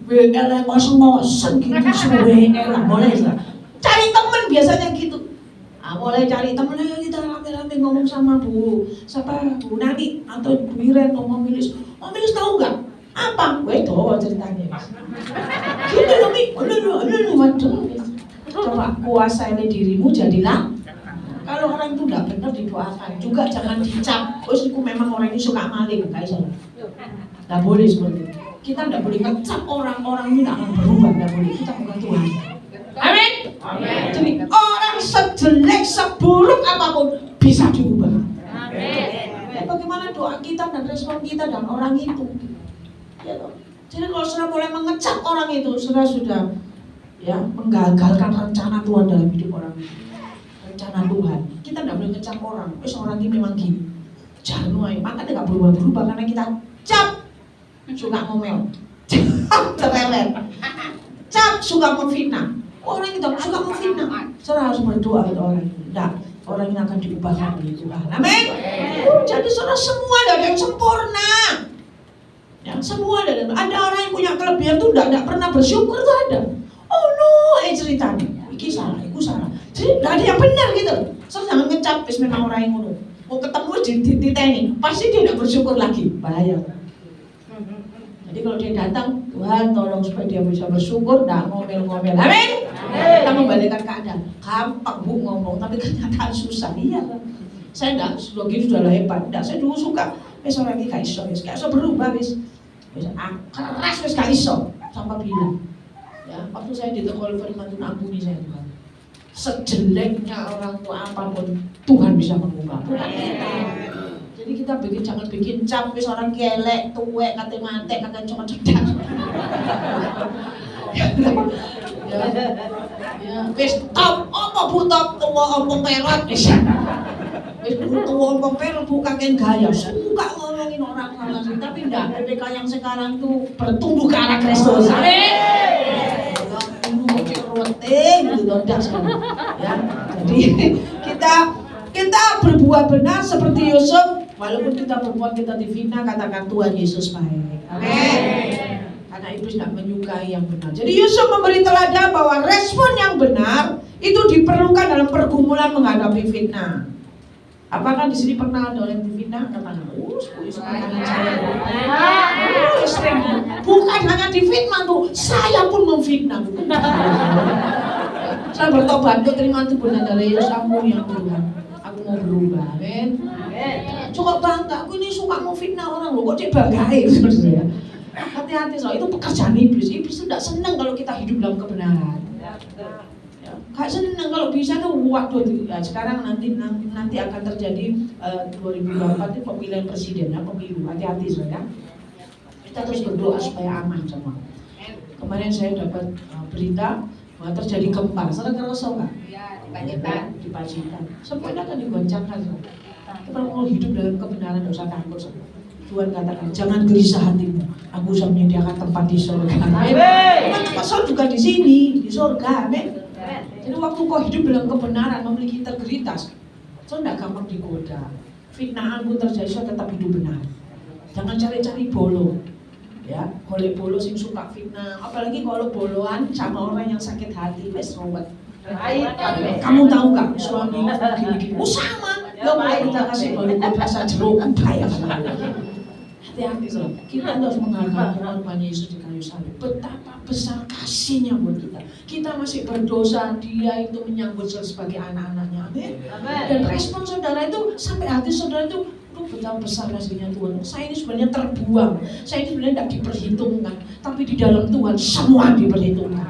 elek ngos-ngosen gitu, suwe elek, boleh lah. Cari temen biasanya gitu. Mulai cari temen, kita rame-rame ngomong sama Bu Nani atau Bu Iren ngomong Milis tahu nggak? Apa? Gue tahu ceritanya. Gitu loh, Mi. Waduh. Coba kuasai dirimu jadilah. Kalau orang itu tidak benar didoakan, juga jangan dicap. Oh, itu memang orang ini suka maling, kayak saya. Tidak boleh seperti itu. Kita tidak boleh ngecap orang-orang ini tidak akan berubah, tidak boleh. Kita bukan Tuhan. Amin. Jadi orang sejelek, seburuk apapun bisa diubah. Amin. Bagaimana doa respon kita dan orang itu. Ya toh. Jadi kalau saudara mulai mengecap orang itu, saudara sudah ya menggagalkan rencana Tuhan dalam hidup orang itu. Rencana Tuhan. Kita tidak boleh ngecap orang. Orang ini memang gini. Jangan lupa, makanya nggak berubah-berubah karena kita cap suka ngomel, cap cerewet, cap suka memfitnah. Orang itu suka memfitnah. Saudara harus berdoa untuk orang itu. Tidak, orang ini akan diubahkan oleh Tuhan. Amin. Jadi saudara semua ada yang sempurna. Ya, semua ada orang yang punya kelebihan tuh tidak pernah bersyukur tuh ada. Oh no, ceritanya, iki salah, iku salah. Jadi tidak ada yang benar gitu. So jangan ngecap, memang orang yang ngono. Mau ketemu di teni, pasti dia tidak bersyukur lagi, bahaya. Jadi kalau dia datang, Tuhan tolong supaya dia bisa bersyukur, tidak ngomel-ngomel. Amin. Kita membalikkan keadaan. Gampang bu ngomong, tapi kenyataan susah. Iya. Saya tidak, sudah gitu sudah hebat. Tidak, saya dulu suka. Orang ini gak iso berubah keras wis gak iso sampai bilang ya waktu saya ditegur firman Tuhan ampuni saya Tuhan, sejeleknya orang tua apapun Tuhan bisa mengubah bukan kita. Jadi kita jangan bikin cap wis orang kelek tuwek kate mantek kate cuma cerdas ya wis top apa bu top tua ompong perot wis tua ompong perot bukan gaya suka ngomongin orang lain, tapi enggak, PPK yang sekarang tuh bertumbuh ke arah Kristus. Amin. Ya, jadi kita berbuat benar seperti Yusuf, walaupun kita berbuat kita difitnah, katakan Tuhan Yesus baik. Amin. Karena iblis tidak menyukai yang benar. Jadi Yusuf memberi teladan bahwa respon yang benar itu diperlukan dalam pergumulan menghadapi fitnah. Apakah di sini pernah ada orang difitnah? Katakan, sering. Bukan hanya difitnah tuh, saya pun memfitnah. Saya bertobat, terima itu benar dari Yesus, ampun ya Tuhan. Aku mau berubah, amin. Cukup bangga, aku ini suka memfitnah orang loh, kok dia banggain sebenarnya. Hati-hati soal itu pekerjaan iblis. Iblis tidak senang kalau kita hidup dalam kebenaran. Gak senang kalau bisa tuh waktu ya, sekarang nanti akan terjadi 2024 itu pemilihan presiden ya, pemilu. Hati-hati saudara. Kita terus berdoa supaya aman semua. Kemarin saya dapat berita bahwa terjadi gempa. Saudara ngerasa nggak? Iya, di Pacitan. Semuanya akan digoncangkan. Kita mau hidup dalam kebenaran, tidak usah takut. Tuhan katakan, jangan gelisah hatimu. Aku sudah menyediakan tempat di surga. Tempat juga di sini, di surga. Amin. Jadi waktu kau hidup dalam kebenaran, memiliki integritas, kau tidak gampang digoda. Fitnahan pun terjadi, kau tetap hidup benar. Jangan cari-cari bolo, ya. Kalau bolo sing suka fitnah, apalagi kalau boloan sama orang yang sakit hati, wes robot. Kamu tahu nggak suami gini-gini? Sama, lo boleh kita kasih bolo rasa jeruk, bahaya. Hati-hati soal. Kita harus menghargai Tuhan Yesus di kayu salib. Betapa besar kasihnya buat kita. Kita masih berdosa, dia itu menyambut sebagai anak-anaknya. Amin. Dan respon saudara itu sampai hati saudara itu, betapa besar kasihnya Tuhan. Saya ini sebenarnya terbuang. Saya ini sebenarnya tidak diperhitungkan. Tapi di dalam Tuhan semua diperhitungkan.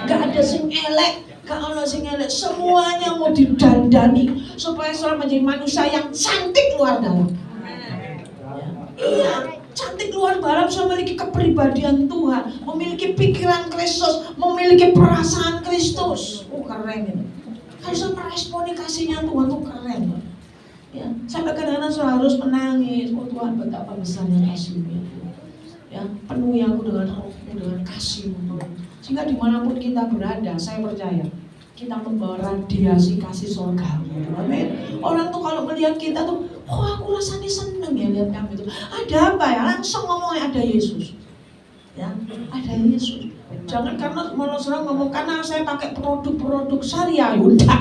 Gak ada sing elek. Kalau sing elek, semuanya mau didandani supaya saudara menjadi manusia yang cantik luar dalam. Iya, cantik luar dalam, memiliki kepribadian Tuhan, memiliki pikiran Kristus, memiliki perasaan Kristus. Keren ini. Harus meresponi kasihnya Tuhan tuh keren. Ya, sampai kadang-kadang harus menangis. Oh Tuhan, betapa besarnya kasih-Mu. Ya, penuhi aku dengan roh-Mu, dengan kasih-Mu Tuhan. Sehingga dimanapun kita berada, saya percaya kita membawa radiasi kasih surga. Amin. Orang tuh kalau melihat kita tuh, oh aku rasanya seneng ya lihat kamu itu. Ada apa ya? Langsung ngomongnya ada Yesus. Ya, ada Yesus. Jangan karena malah orang ngomong karena saya pakai produk-produk syariah, udah.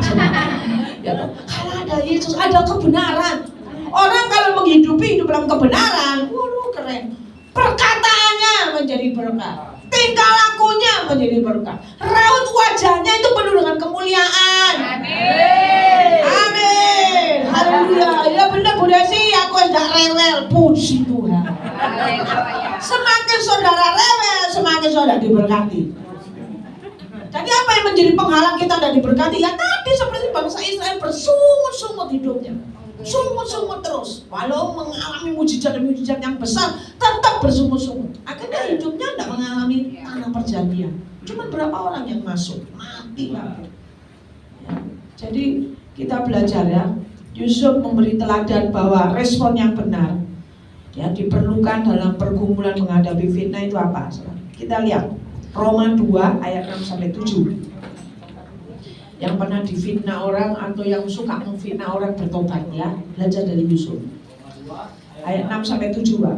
Ya, kalau ada Yesus, ada kebenaran. Orang kalau menghidupi hidup dalam kebenaran, keren. Perkataannya menjadi berkah. Tingkah lakunya menjadi berkah. Raut wajahnya itu penuh dengan kemuliaan. Amin. Amin. Haleluya. Ya benar Bu Desi, aku tidak rewel. Puji Tuhan. Semakin saudara rewel, semakin saudara diberkati. Jadi apa yang menjadi penghalang kita tidak diberkati? Ya tadi seperti bangsa Israel bersungut-sungut hidupnya. Sungut-sungut terus. Walau mengalami mujizat-mujizat yang besar, tetap bersungut-sungut. Akhirnya hidupnya tidak mengalami tanah perjanjian. Cuma berapa orang yang masuk, mati lampu. Ya. Jadi kita belajar ya, Yusuf memberi teladan bahwa respon yang benar ya diperlukan dalam pergumulan menghadapi fitnah itu apa? Kita lihat Roma 2 ayat 6-7. Yang pernah difitnah orang atau yang suka memfitnah orang bertobat ya, belajar dari Yusuf. Ayat 6-7 Pak.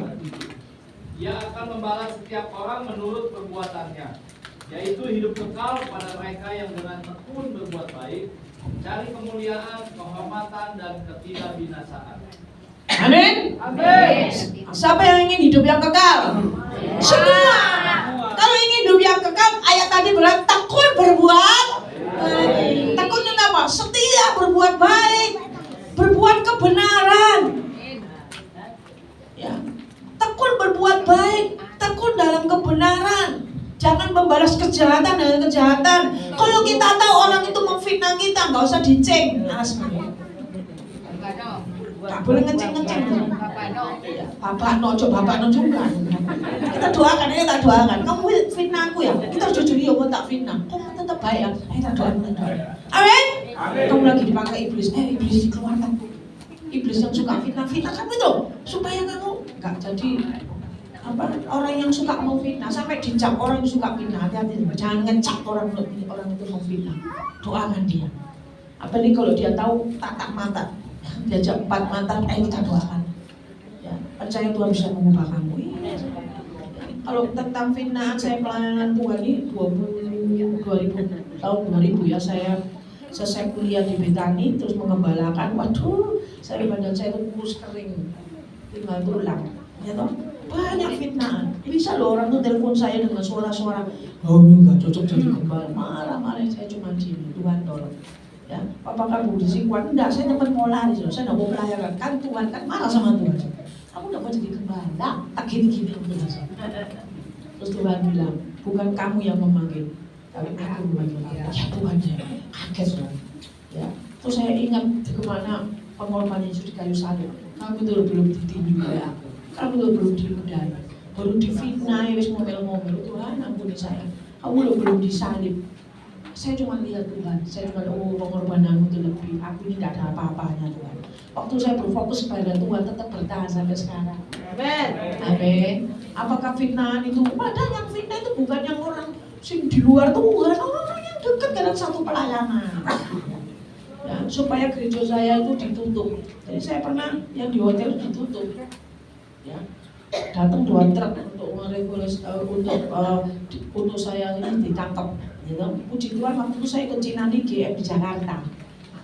Ia akan membalas setiap orang menurut perbuatannya, yaitu hidup kekal pada mereka yang dengan tekun berbuat baik, cari kemuliaan, kehormatan dan ketidakbinasaan. Amin. Amin. Siapa yang ingin hidup yang kekal? Semua. Kalau ingin hidup yang kekal, ayat tadi bilang tekun berbuat baik. Tekun itu apa? Setia berbuat baik, berbuat kebenaran. Ya, tekun berbuat baik, tekun dalam kebenaran. Jangan membalas kejahatan dengan kejahatan. Kalau kita tahu orang itu memfitnah kita, nggak usah diceng. Nggak boleh ngeceng-ngeceng. Bapak no, coba bapak no juga. Kita doakan, kita doakan. Kamu fitnah aku ya, kita jujur ya, kamu tak fitnah. Kamu tetap baik ya, kita doakan. Amin. Kamu lagi dipakai iblis, iblis dikeluarkan. Iblis yang suka fitnah kamu itu, supaya kamu nggak jadi orang yang suka mau fitnah. Sampai dicap orang yang suka fitnah, hati-hati. Jangan ngecap orang itu mau fitnah. Doakan dia. Apalagi kalau dia tahu tatap mata. Diajak 4 mata, kita doakan. Ya, percaya Tuhan bisa mengubah kamu. Kalau tentang fitnah, saya pelayanan Tuhan ini 2000 tahun 2000 ya, saya selesai kuliah di Betani terus mengembalakan. Waduh, badan saya itu kurus kering, tinggal tulang. Ya toh, banyak fitnah. Bisa loh orang tuh telepon saya dengan suara-suara, oh ini nggak cocok jadi gembala. Marah-marah, saya cuma diam. Tuhan tolong. Ya, Papa kamu disikuan, enggak, saya teman mau lari, saya enggak mau pelayaran, kan Tuhan kan marah sama Tuhan. Kamu enggak mau jadi gembala, tak gini-gini. Terus Tuhan bilang, bukan kamu yang memanggil, tapi aku memanggil. Ya Tuhan ya, kaget loh. Ya, terus saya ingat kemana pengorbanan Yesus di kayu salib. Kamu itu belum ditinju oleh aku, kamu itu belum diludai, baru difitnah, wis ngomel-ngomel. Tuhan ampuni saya, kamu belum disalib. Saya cuma lihat Tuhan, saya cuma pengorbananmu itu lebih, aku ini tidak ada apa-apanya Tuhan. Waktu saya berfokus kepada Tuhan tetap bertahan sampai sekarang. Amin. Amin. Apakah fitnahan itu? Padahal yang fitnah itu bukan yang orang sing di luar Tuhan, orang yang dekat dalam satu pelayanan. Ya, supaya gereja saya itu ditutup. Jadi saya pernah yang di hotel ditutup. Ya, datang 2 truk untuk meregulasi untuk saya ini ditangkap. Ya, puji Tuhan waktu itu saya ke Cina di GM di Jakarta.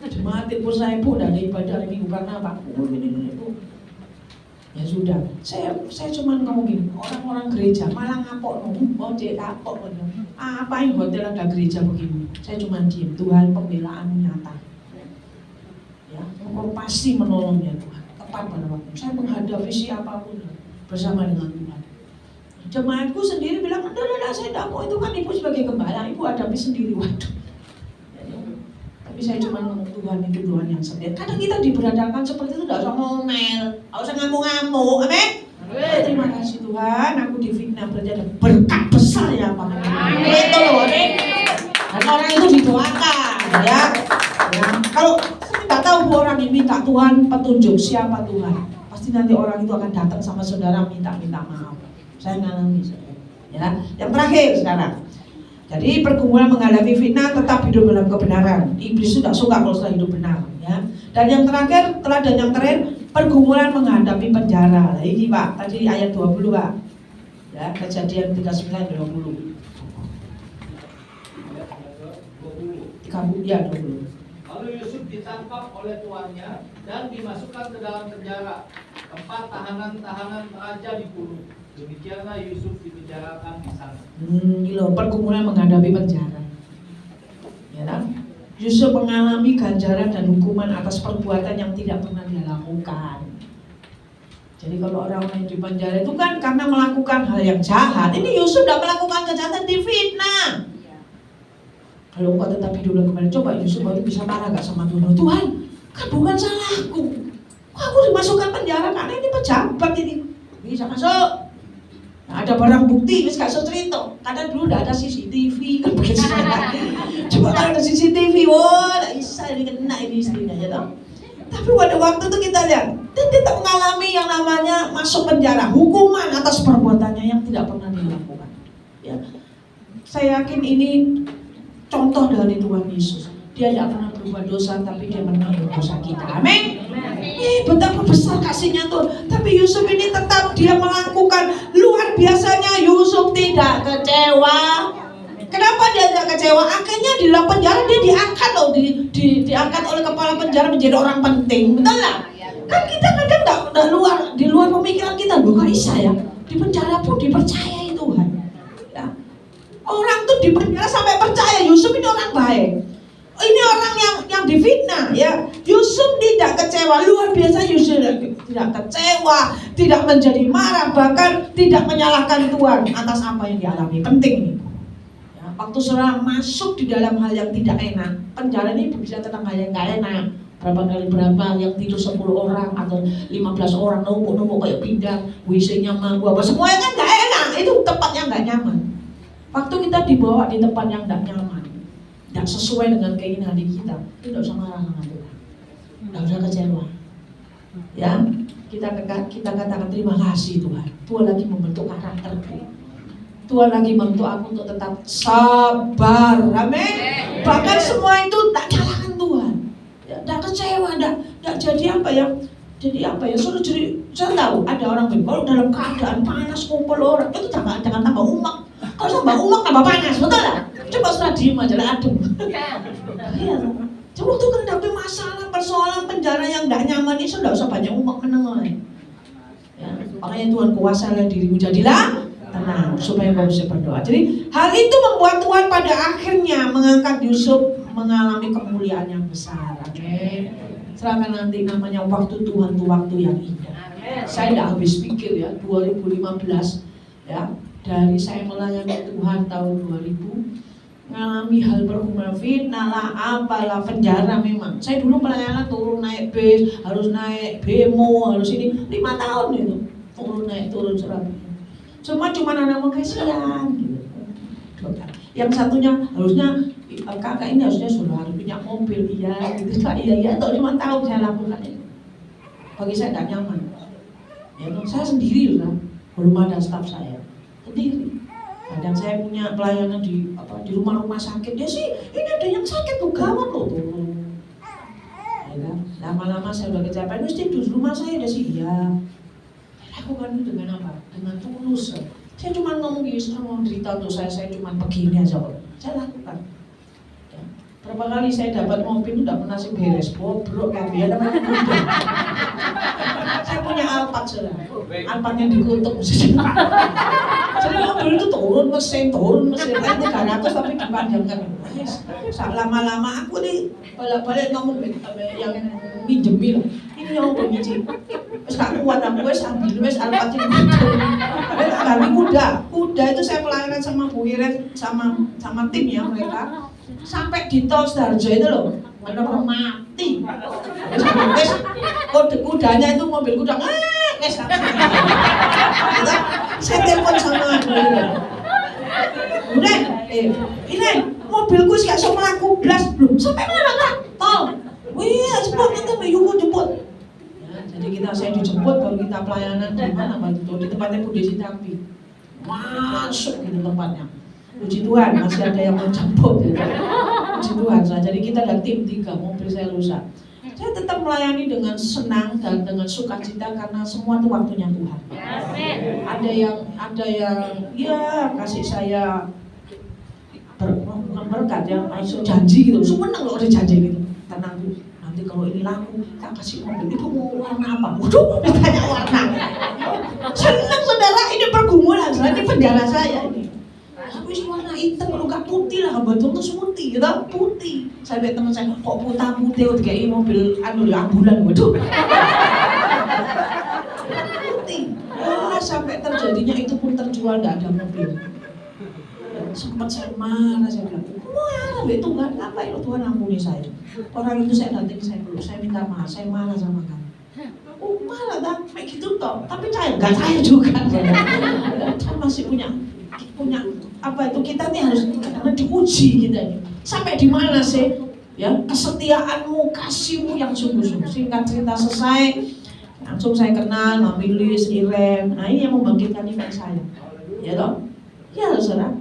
Jemaat timur saya pun ada ibadah minggu karena Pak ini Bu. Ya sudah, saya cuma ngomong gini, orang-orang gereja malah ngapok mau dia kapok. Apa yang hotel ada gereja begini? Saya cuma diam. Tuhan pembelaan nyata. Ya, Engkau pasti menolongnya Tuhan. Tepat pada waktu. Saya menghadapi siapapun bersama dengan Tuhan. Jemaatku sendiri bilang, udah, saya tidak mau, itu kan ibu sebagai gembala, ibu hadapi sendiri. Waduh. Tapi saya cuma ngomong Tuhan itu Tuhan yang setia. Kadang kita diberadakan seperti itu, tidak usah ngomel, tidak usah ngamuk-ngamuk, amin? Terima kasih Tuhan, aku difitnah berarti ada berkat besar ya Pak. Itu loh, dan orang itu didoakan, ya. Kalau saya tidak tahu bu orang ini minta Tuhan petunjuk siapa Tuhan, pasti nanti orang itu akan datang sama saudara minta maaf. Saya ngalami, ya. Yang terakhir sekarang, jadi pergumulan menghadapi fitnah tetap hidup dalam kebenaran. Iblis sudah suka kalau sudah hidup benar, ya. Dan yang terakhir, teladan yang terakhir, pergumulan menghadapi penjara. Nah, ini Pak, tadi ayat 20 Pak, ya, Kejadian 39-20. 20. Lalu Yusuf ditangkap oleh tuannya dan dimasukkan ke dalam penjara, tempat tahanan-tahanan raja dikurung. Demikianlah Yusuf dipenjarakan di sana. Gila, pergumulan menghadapi penjara. Ya kan? Yusuf mengalami ganjaran dan hukuman atas perbuatan yang tidak pernah dia lakukan. Jadi kalau orang-orang yang di penjara itu kan karena melakukan hal yang jahat. Ini Yusuf tidak melakukan kejahatan, difitnah. Kalau engkau tetap hidup dalam kebenaran, coba Yusuf baru bisa marah gak sama Tuhan? Tuhan, kan bukan salahku. Aku dimasukkan penjara karena ini pejabat ini. Bisa masuk. Nah, ada barang bukti, wis gak iso cerita. Karena dulu udah ada CCTV kan begitu. Coba kalau ada CCTV, wah, gak bisa ini kena ini istrinya ya toh. Tapi pada waktu itu kita lihat, dia tidak mengalami yang namanya masuk penjara, hukuman atas perbuatannya yang tidak pernah dilakukan. Ya. Saya yakin ini contoh dari Tuhan Yesus. Dia tidak pernah berbuat dosa, tapi dia menanggung dosa kita. Amin. Betapa besar kasihnya Tuhan. Tapi Yusuf ini tetap dia melakukan. Luar biasanya Yusuf tidak kecewa. Kenapa dia tidak kecewa? Akhirnya di dalam penjara dia diangkat loh, diangkat oleh kepala penjara menjadi orang penting, betul lah? Kan kita kadang tidak di luar pemikiran kita, bukan bisa ya. Di penjara pun dipercayai Tuhan. Ya. Orang tuh di penjara sampai percaya Yusuf ini orang baik. Ini orang yang difitnah ya. Yusuf tidak kecewa, luar biasa Yusuf tidak kecewa, tidak menjadi marah, bahkan tidak menyalahkan Tuhan atas apa yang dialami. Penting ini. Ya, waktu seorang masuk di dalam hal yang tidak enak, penjara ini berbicara tentang hal yang gak enak. Berapa yang tidur 10 orang atau 15 orang numpuk kayak pindang, WC-nya manggu apa semuanya kan gak enak. Itu tempat yang gak nyaman. Waktu kita dibawa di tempat yang gak nyaman, tidak sesuai dengan keinginan hati kita, tidak usah marah sama Tuhan, tidak usah kecewa. Ya, kita katakan terima kasih Tuhan. Tuhan lagi membentuk karakterku. Tuhan lagi membentuk aku untuk tetap sabar. Amin. Bahkan semua itu tak nyalakan Tuhan. Ya, tidak kecewa, tidak jadi apa ya? Jadi apa ya? Suruh jadi, saya tahu ada orang kalau dalam keadaan panas kumpul orang itu jangan tambah umak. Kalau tambah umak tambah panas, betul lah. Coba setelah diem aja lah adem. Iya. Coba waktu menghadapi masalah persoalan penjara yang tidak nyaman itu tidak usah banyak umak menengah. Ya, makanya Tuhan kuasalah dirimu jadilah tenang supaya kau bisa berdoa. Jadi hal itu membuat Tuhan pada akhirnya mengangkat Yusuf mengalami kemuliaan yang besar. Amin. Serahkan nanti namanya waktu Tuhan itu waktu yang indah. Saya tidak habis pikir ya 2015 ya dari saya melayani Tuhan tahun 2000. Ngalami hal berhubungan fitnah lah, apalah, penjara memang. Saya dulu pelayanan turun naik bis, harus naik bemo, harus ini 5 tahun itu turun Surabaya. Cuma anak kasihan gitu. Yang satunya harusnya kakak ini harus punya mobil, iya gitu. Iya, untuk 5 tahun saya lakukan itu. Bagi saya tidak nyaman. Ya, saya sendiri lah, belum ada staf saya sendiri. Kadang saya punya pelayanan di rumah-rumah sakit, dia sih ini ada yang sakit tuh gawat loh tuh. Ya, lama-lama saya udah kecapean, mesti di rumah saya ada sih ya. Lakukan itu dengan apa? Dengan tulus. Saya cuma ngomong Yesus mau cerita untuk saya cuma begini aja kok. Saya lakukan. Ya. Berapa kali saya dapat mobil itu tidak pernah sih beres, bobrok kan ya namanya muda. Saya punya Alphard sudah, Alphard yang dikutuk. Jadi mobil itu turun mesin, lain 300 tapi dipanjangkan. Lama-lama aku nih balik ngomong yang minjemi lah. Ini yang mau nyicip. Wes gak kuat aku wes ambil wes Alphard ini. Wes ganti kuda itu saya pelayanan sama Bu Iren sama tim ya mereka. Sampai di tol Sidoarjo itu loh, benar-benar mati. Wes kudanya itu mobil kuda wes saya telepon sama udah ini mobilku sih gak sama aku blas belum sampai mana kak tol wih cepet nanti Mayuku jemput ya, jadi saya dijemput baru kita pelayanan di mana di tempatnya Bu Desi Tampi masuk gitu tempatnya. Puji Tuhan masih ada yang menjemput gitu. Puji Tuhan. Jadi kita ada tim 3, mobil saya rusak. Saya tetap melayani dengan senang dan dengan sukacita karena semua itu waktunya Tuhan. Ada yang ya kasih saya berkat ya, langsung janji gitu. Senang loh ada janji gitu. Tenang Bu, nanti kalau ini laku tak kasih mobil. Ibu mau warna apa? Waduh, ditanya warna. Senang saudara, ini pergumulan, ini penjara saya ini. Tapi warna hitam, kalau gak putih lah, betul tuh putih, gitu, putih. Saya lihat teman saya, kok putih, kayak mobil ambulan, waduh. Putih. Wah, sampai terjadinya itu pun terjual, gak ada mobil. Sempat saya marah, saya bilang, marah, Tuhan, apa itu Tuhan ampuni saya. Orang itu saya datangi, saya minta maaf, saya marah sama kamu. Oh malah kayak gitu toh, tapi cair nggak cair juga. Saya masih punya apa itu, kita nih harus kadang diuji kita nih. Sampai di mana sih ya kesetiaanmu, kasihmu yang sungguh-sungguh. Singkat cerita selesai, langsung saya kenal Mami Lilis, Irem. Nah ini yang membangkitkan iman saya, ya toh? Ya saudara.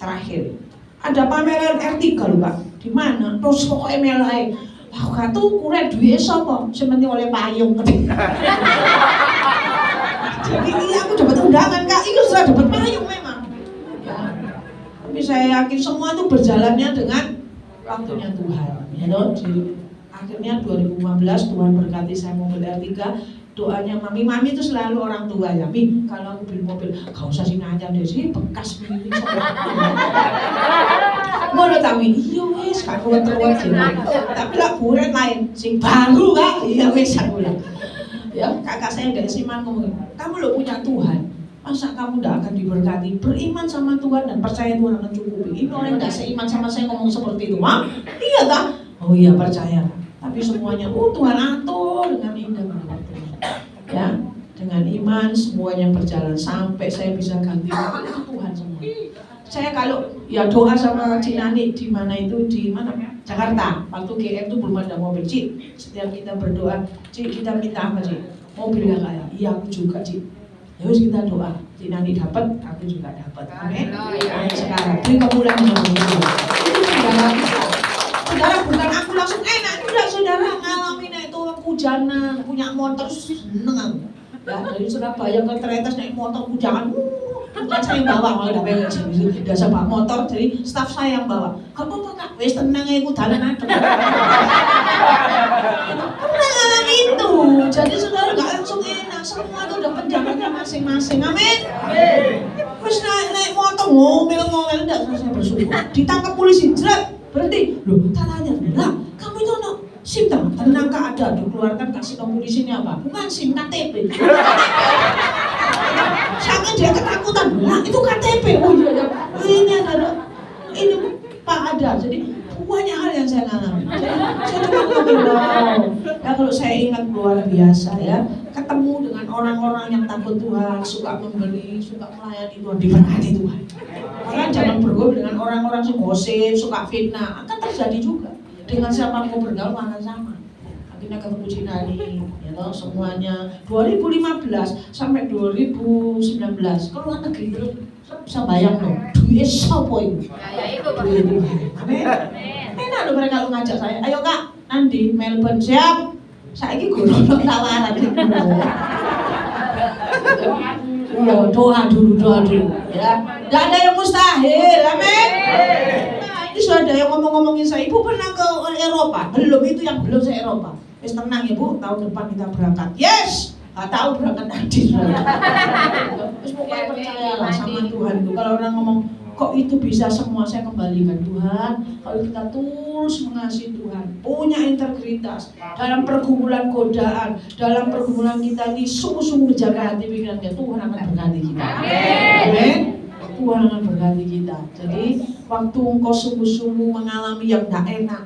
Terakhir ada pameran R3 lho Pak. Di mana? Terus pokoknya melai. Lah kata kurang duit sapa? Sementing oleh payung. Jadi ini aku dapat undangan Kak, itu sudah dapat payung memang. Ya. Tapi saya yakin semua itu berjalannya dengan waktunya Tuhan. Ya toh? Jadi akhirnya 2015 Tuhan berkati saya mobil R3. Doanya mami itu selalu orang tua ya, Mi kalau aku beli mobil gak usah sih nanya deh sih bekas beli ngono tami iya wis gak kuat-kuat tapi lah buret lain sing baru Kak iya wis aku lah ya. Kakak saya dari Siman ngomong, kamu lo punya Tuhan, masa kamu gak akan diberkati? Beriman sama Tuhan dan percaya Tuhan akan cukupi. Ini orang gak seiman sama saya ngomong seperti itu, Mak? Iya tak? Oh iya percaya. Tapi semuanya, Tuhan atur dengan indah. Ya, dengan iman semuanya berjalan sampai saya bisa ganti itu Tuhan semua. Saya kalau ya doa sama Cinani di mana itu di mana Jakarta, waktu GM itu belum ada mobil Cik. Setiap kita berdoa, Cik kita minta apa Cik? Mobil gak kaya? Iya aku juga Cik. Ya wis kita doa, Cinani dapat, aku juga dapat. Amin. Sekarang beri kemuliaan sama Tuhan. Itu saudara, bukan aku langsung enak, tidak saudara ngalamin itu hujanan, punya motor seneng. Ya dari Surabaya ke Tretes naik motor hujanan, bukan saya yang bawa, malah udah pengen sini, dasar bawa motor, jadi staf saya yang bawa. Kamu apa Kak? Wes tenang ya, aku dalan adem. Pernah ngalamin itu, jadi saudara nggak langsung enak, semua itu udah penjabatnya masing-masing. Amin. Terus naik motor ngomel-ngomel, enggak saya bersyukur. Ditangkap polisi, jerat. Berarti, loh, tanya, lah, kamu itu no SIM tak? Tenang Kak ada, dikeluarkan kasih ke polisi ini apa? Bukan SIM, KTP. Sangat dia ketakutan, lah itu KTP. Oh iya, ya. Ini ada, ini Pak ada. Jadi banyak hal yang saya alami. Jadi saya cuma ngomong, wow. Ya kalau saya ingat luar biasa ya, ketemu dengan orang-orang yang takut Tuhan, suka memberi, suka melayani Tuhan, diberkati Tuhan. Karena jangan bergaul dengan orang-orang yang gosip, suka fitnah, akan terjadi juga. Dengan siapa mau bergaul akan sama. Akhirnya ketemu Cinani, ya toh semuanya 2015 sampai 2019 ke luar negeri terus bisa bayang loh, duit sopo itu. Duit Tuhan. Amin. Enak loh mereka lo ngajak saya, ayo Kak, nanti Melbourne siap. Saya ini guru tawaran. Iya, doa dulu ya. Gak ada yang mustahil, amin. Nah, ini sudah ada yang ngomongin saya, Ibu pernah ke Eropa? Belum, itu yang belum saya Eropa. Wis tenang ya Bu, tahun depan kita berangkat. Yes, gak tahu berangkat nanti. Terus pokoknya percayalah sama Tuhan itu. Kalau orang ngomong, kok itu bisa semua, saya kembalikan Tuhan. Kalau kita tulus mengasihi Tuhan, punya integritas dalam pergumulan godaan, dalam pergumulan kita ini sungguh-sungguh menjaga hati pikirannya, Tuhan akan berkati kita. Amin. Tuhan akan berkati kita. Jadi waktu engkau sungguh-sungguh mengalami yang tak enak,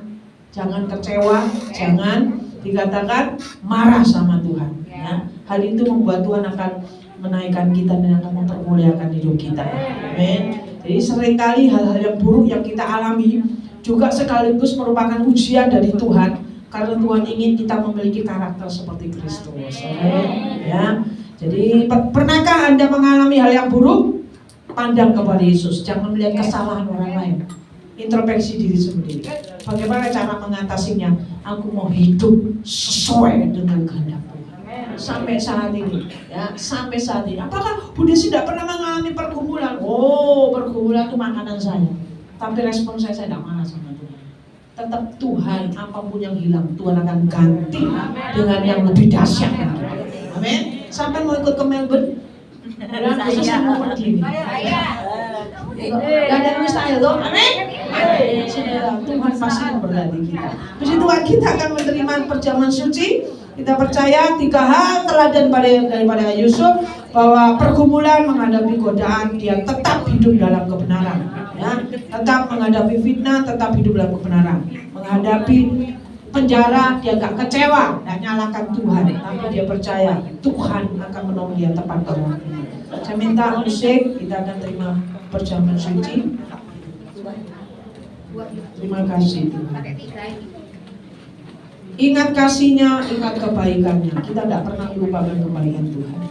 jangan kecewa, jangan dikatakan marah sama Tuhan. Ya. Hal itu membuat Tuhan akan menaikkan kita dan akan mempermuliakan hidup kita. Amin. Jadi seringkali hal-hal yang buruk yang kita alami juga sekaligus merupakan ujian dari Tuhan, karena Tuhan ingin kita memiliki karakter seperti Kristus. Ya. Jadi pernahkah Anda mengalami hal yang buruk? Pandang kepada Yesus, jangan melihat kesalahan orang lain. Introspeksi diri sendiri. Bagaimana cara mengatasinya? Aku mau hidup sesuai dengan kehendak Tuhan. Sampai saat ini, ya, sampai saat ini. Apakah Bu Desi tidak pernah mengalami pergumulan? Oh, pergumulan itu makanan saya. Tapi respon saya tidak marah sama Tuhan. Tetap Tuhan, apapun yang hilang, Tuhan akan ganti dengan yang lebih dahsyat. Amin. Sampai mau ikut ke Melbourne, dan khususnya mau pergi. Gak ada mustahil dong, amin. Tuhan pasti memberkati kita. Puji Tuhan, kita akan menerima perjamuan suci. Kita percaya 3 hal teladan daripada Yusuf, bahwa pergumulan menghadapi godaan, dia tetap hidup dalam kebenaran. Ya, tetap menghadapi fitnah, tetap hidup dalam kebenaran. Menghadapi penjara, dia gak kecewa, gak nyalakan Tuhan, tapi dia percaya Tuhan akan menolong dia tepat waktu. Saya minta musik, kita akan terima perjamuan suci. Terima kasih Tuhan. Ingat kasihnya, ingat kebaikannya. Kita tidak pernah melupakan kebaikan Tuhan.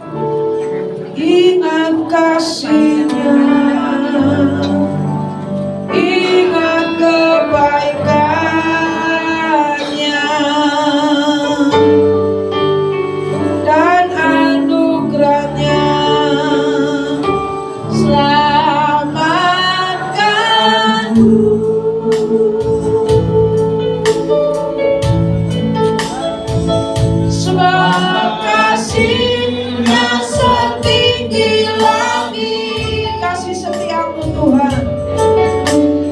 Ingat kasihnya, ingat kebaikannya, dan anugerahnya. Selamatkanku. Sebab kasih-Nya setinggi langit. Kasih setiamu Tuhan,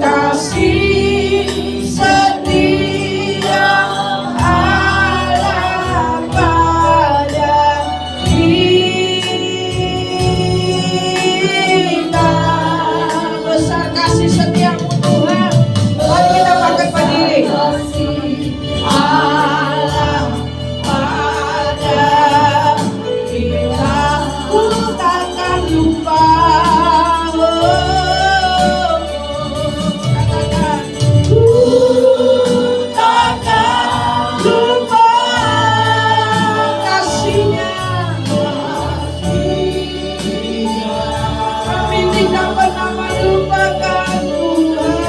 kasih setia Allah pada kita. Besar kasih setiamu Tuhan. Mari kita bangkit berdiri. Allah pada kita, ku takkan lupa. Katakan, ku takkan lupa kasih-Nya. Kami tidak pernah melupakan Tuhan.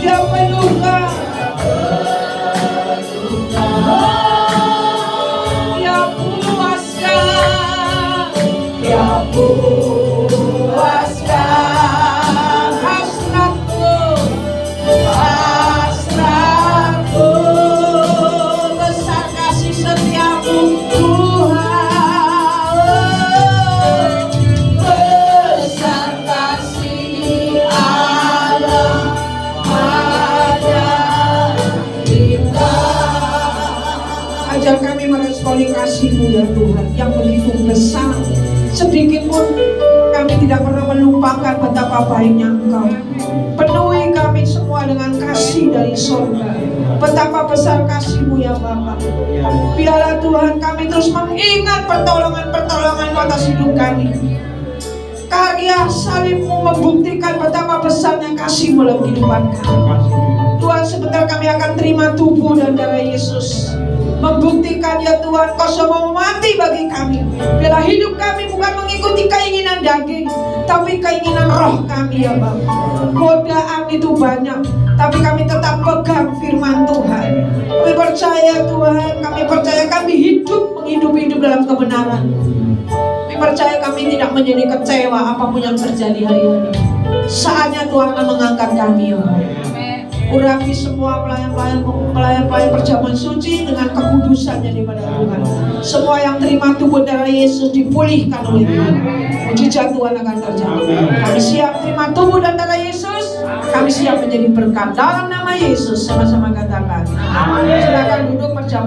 Dia penuhkan, dia puaskan, dia puaskan hasratku, hasratku. Besar kasih setiamu Tuhan, besar kasih Allah pada kita. Ajar kami meresponi kasih-Mu ya Tuhan yang begitu besar. Sedikit pun kami tidak pernah melupakan betapa baiknya Engkau. Penuhi kami semua dengan kasih dari surga. Betapa besar kasih-Mu ya Bapa. Biarlah Tuhan kami terus mengingat pertolongan-pertolongan atas hidup kami. Karya salib-Mu membuktikan betapa besarnya kasih-Mu dalam kehidupan kami. Tuhan, sebentar kami akan terima tubuh dan darah Yesus. Membuktikan ya Tuhan, Kau sudah mau mati bagi kami. Biarlah hidup kami bukan mengikuti keinginan daging, tapi keinginan roh kami ya Bapa. Godaan itu banyak, tapi kami tetap pegang firman Tuhan. Kami percaya Tuhan, kami percaya kami hidup dalam kebenaran. Kami percaya kami tidak menjadi kecewa apapun yang terjadi hari-hari. Saatnya Tuhan akan mengangkat kami ya Allah. Urapi semua pelayan-pelayan perjamuan suci dengan kekudusan daripada Tuhan. Semua yang terima tubuh darah Yesus dipulihkan oleh Tuhan. Mujizat Tuhan akan terjadi. Kami siap terima tubuh dan darah Yesus. Kami siap menjadi berkat dalam nama Yesus. Sama-sama katakan. Silakan duduk perjamuan.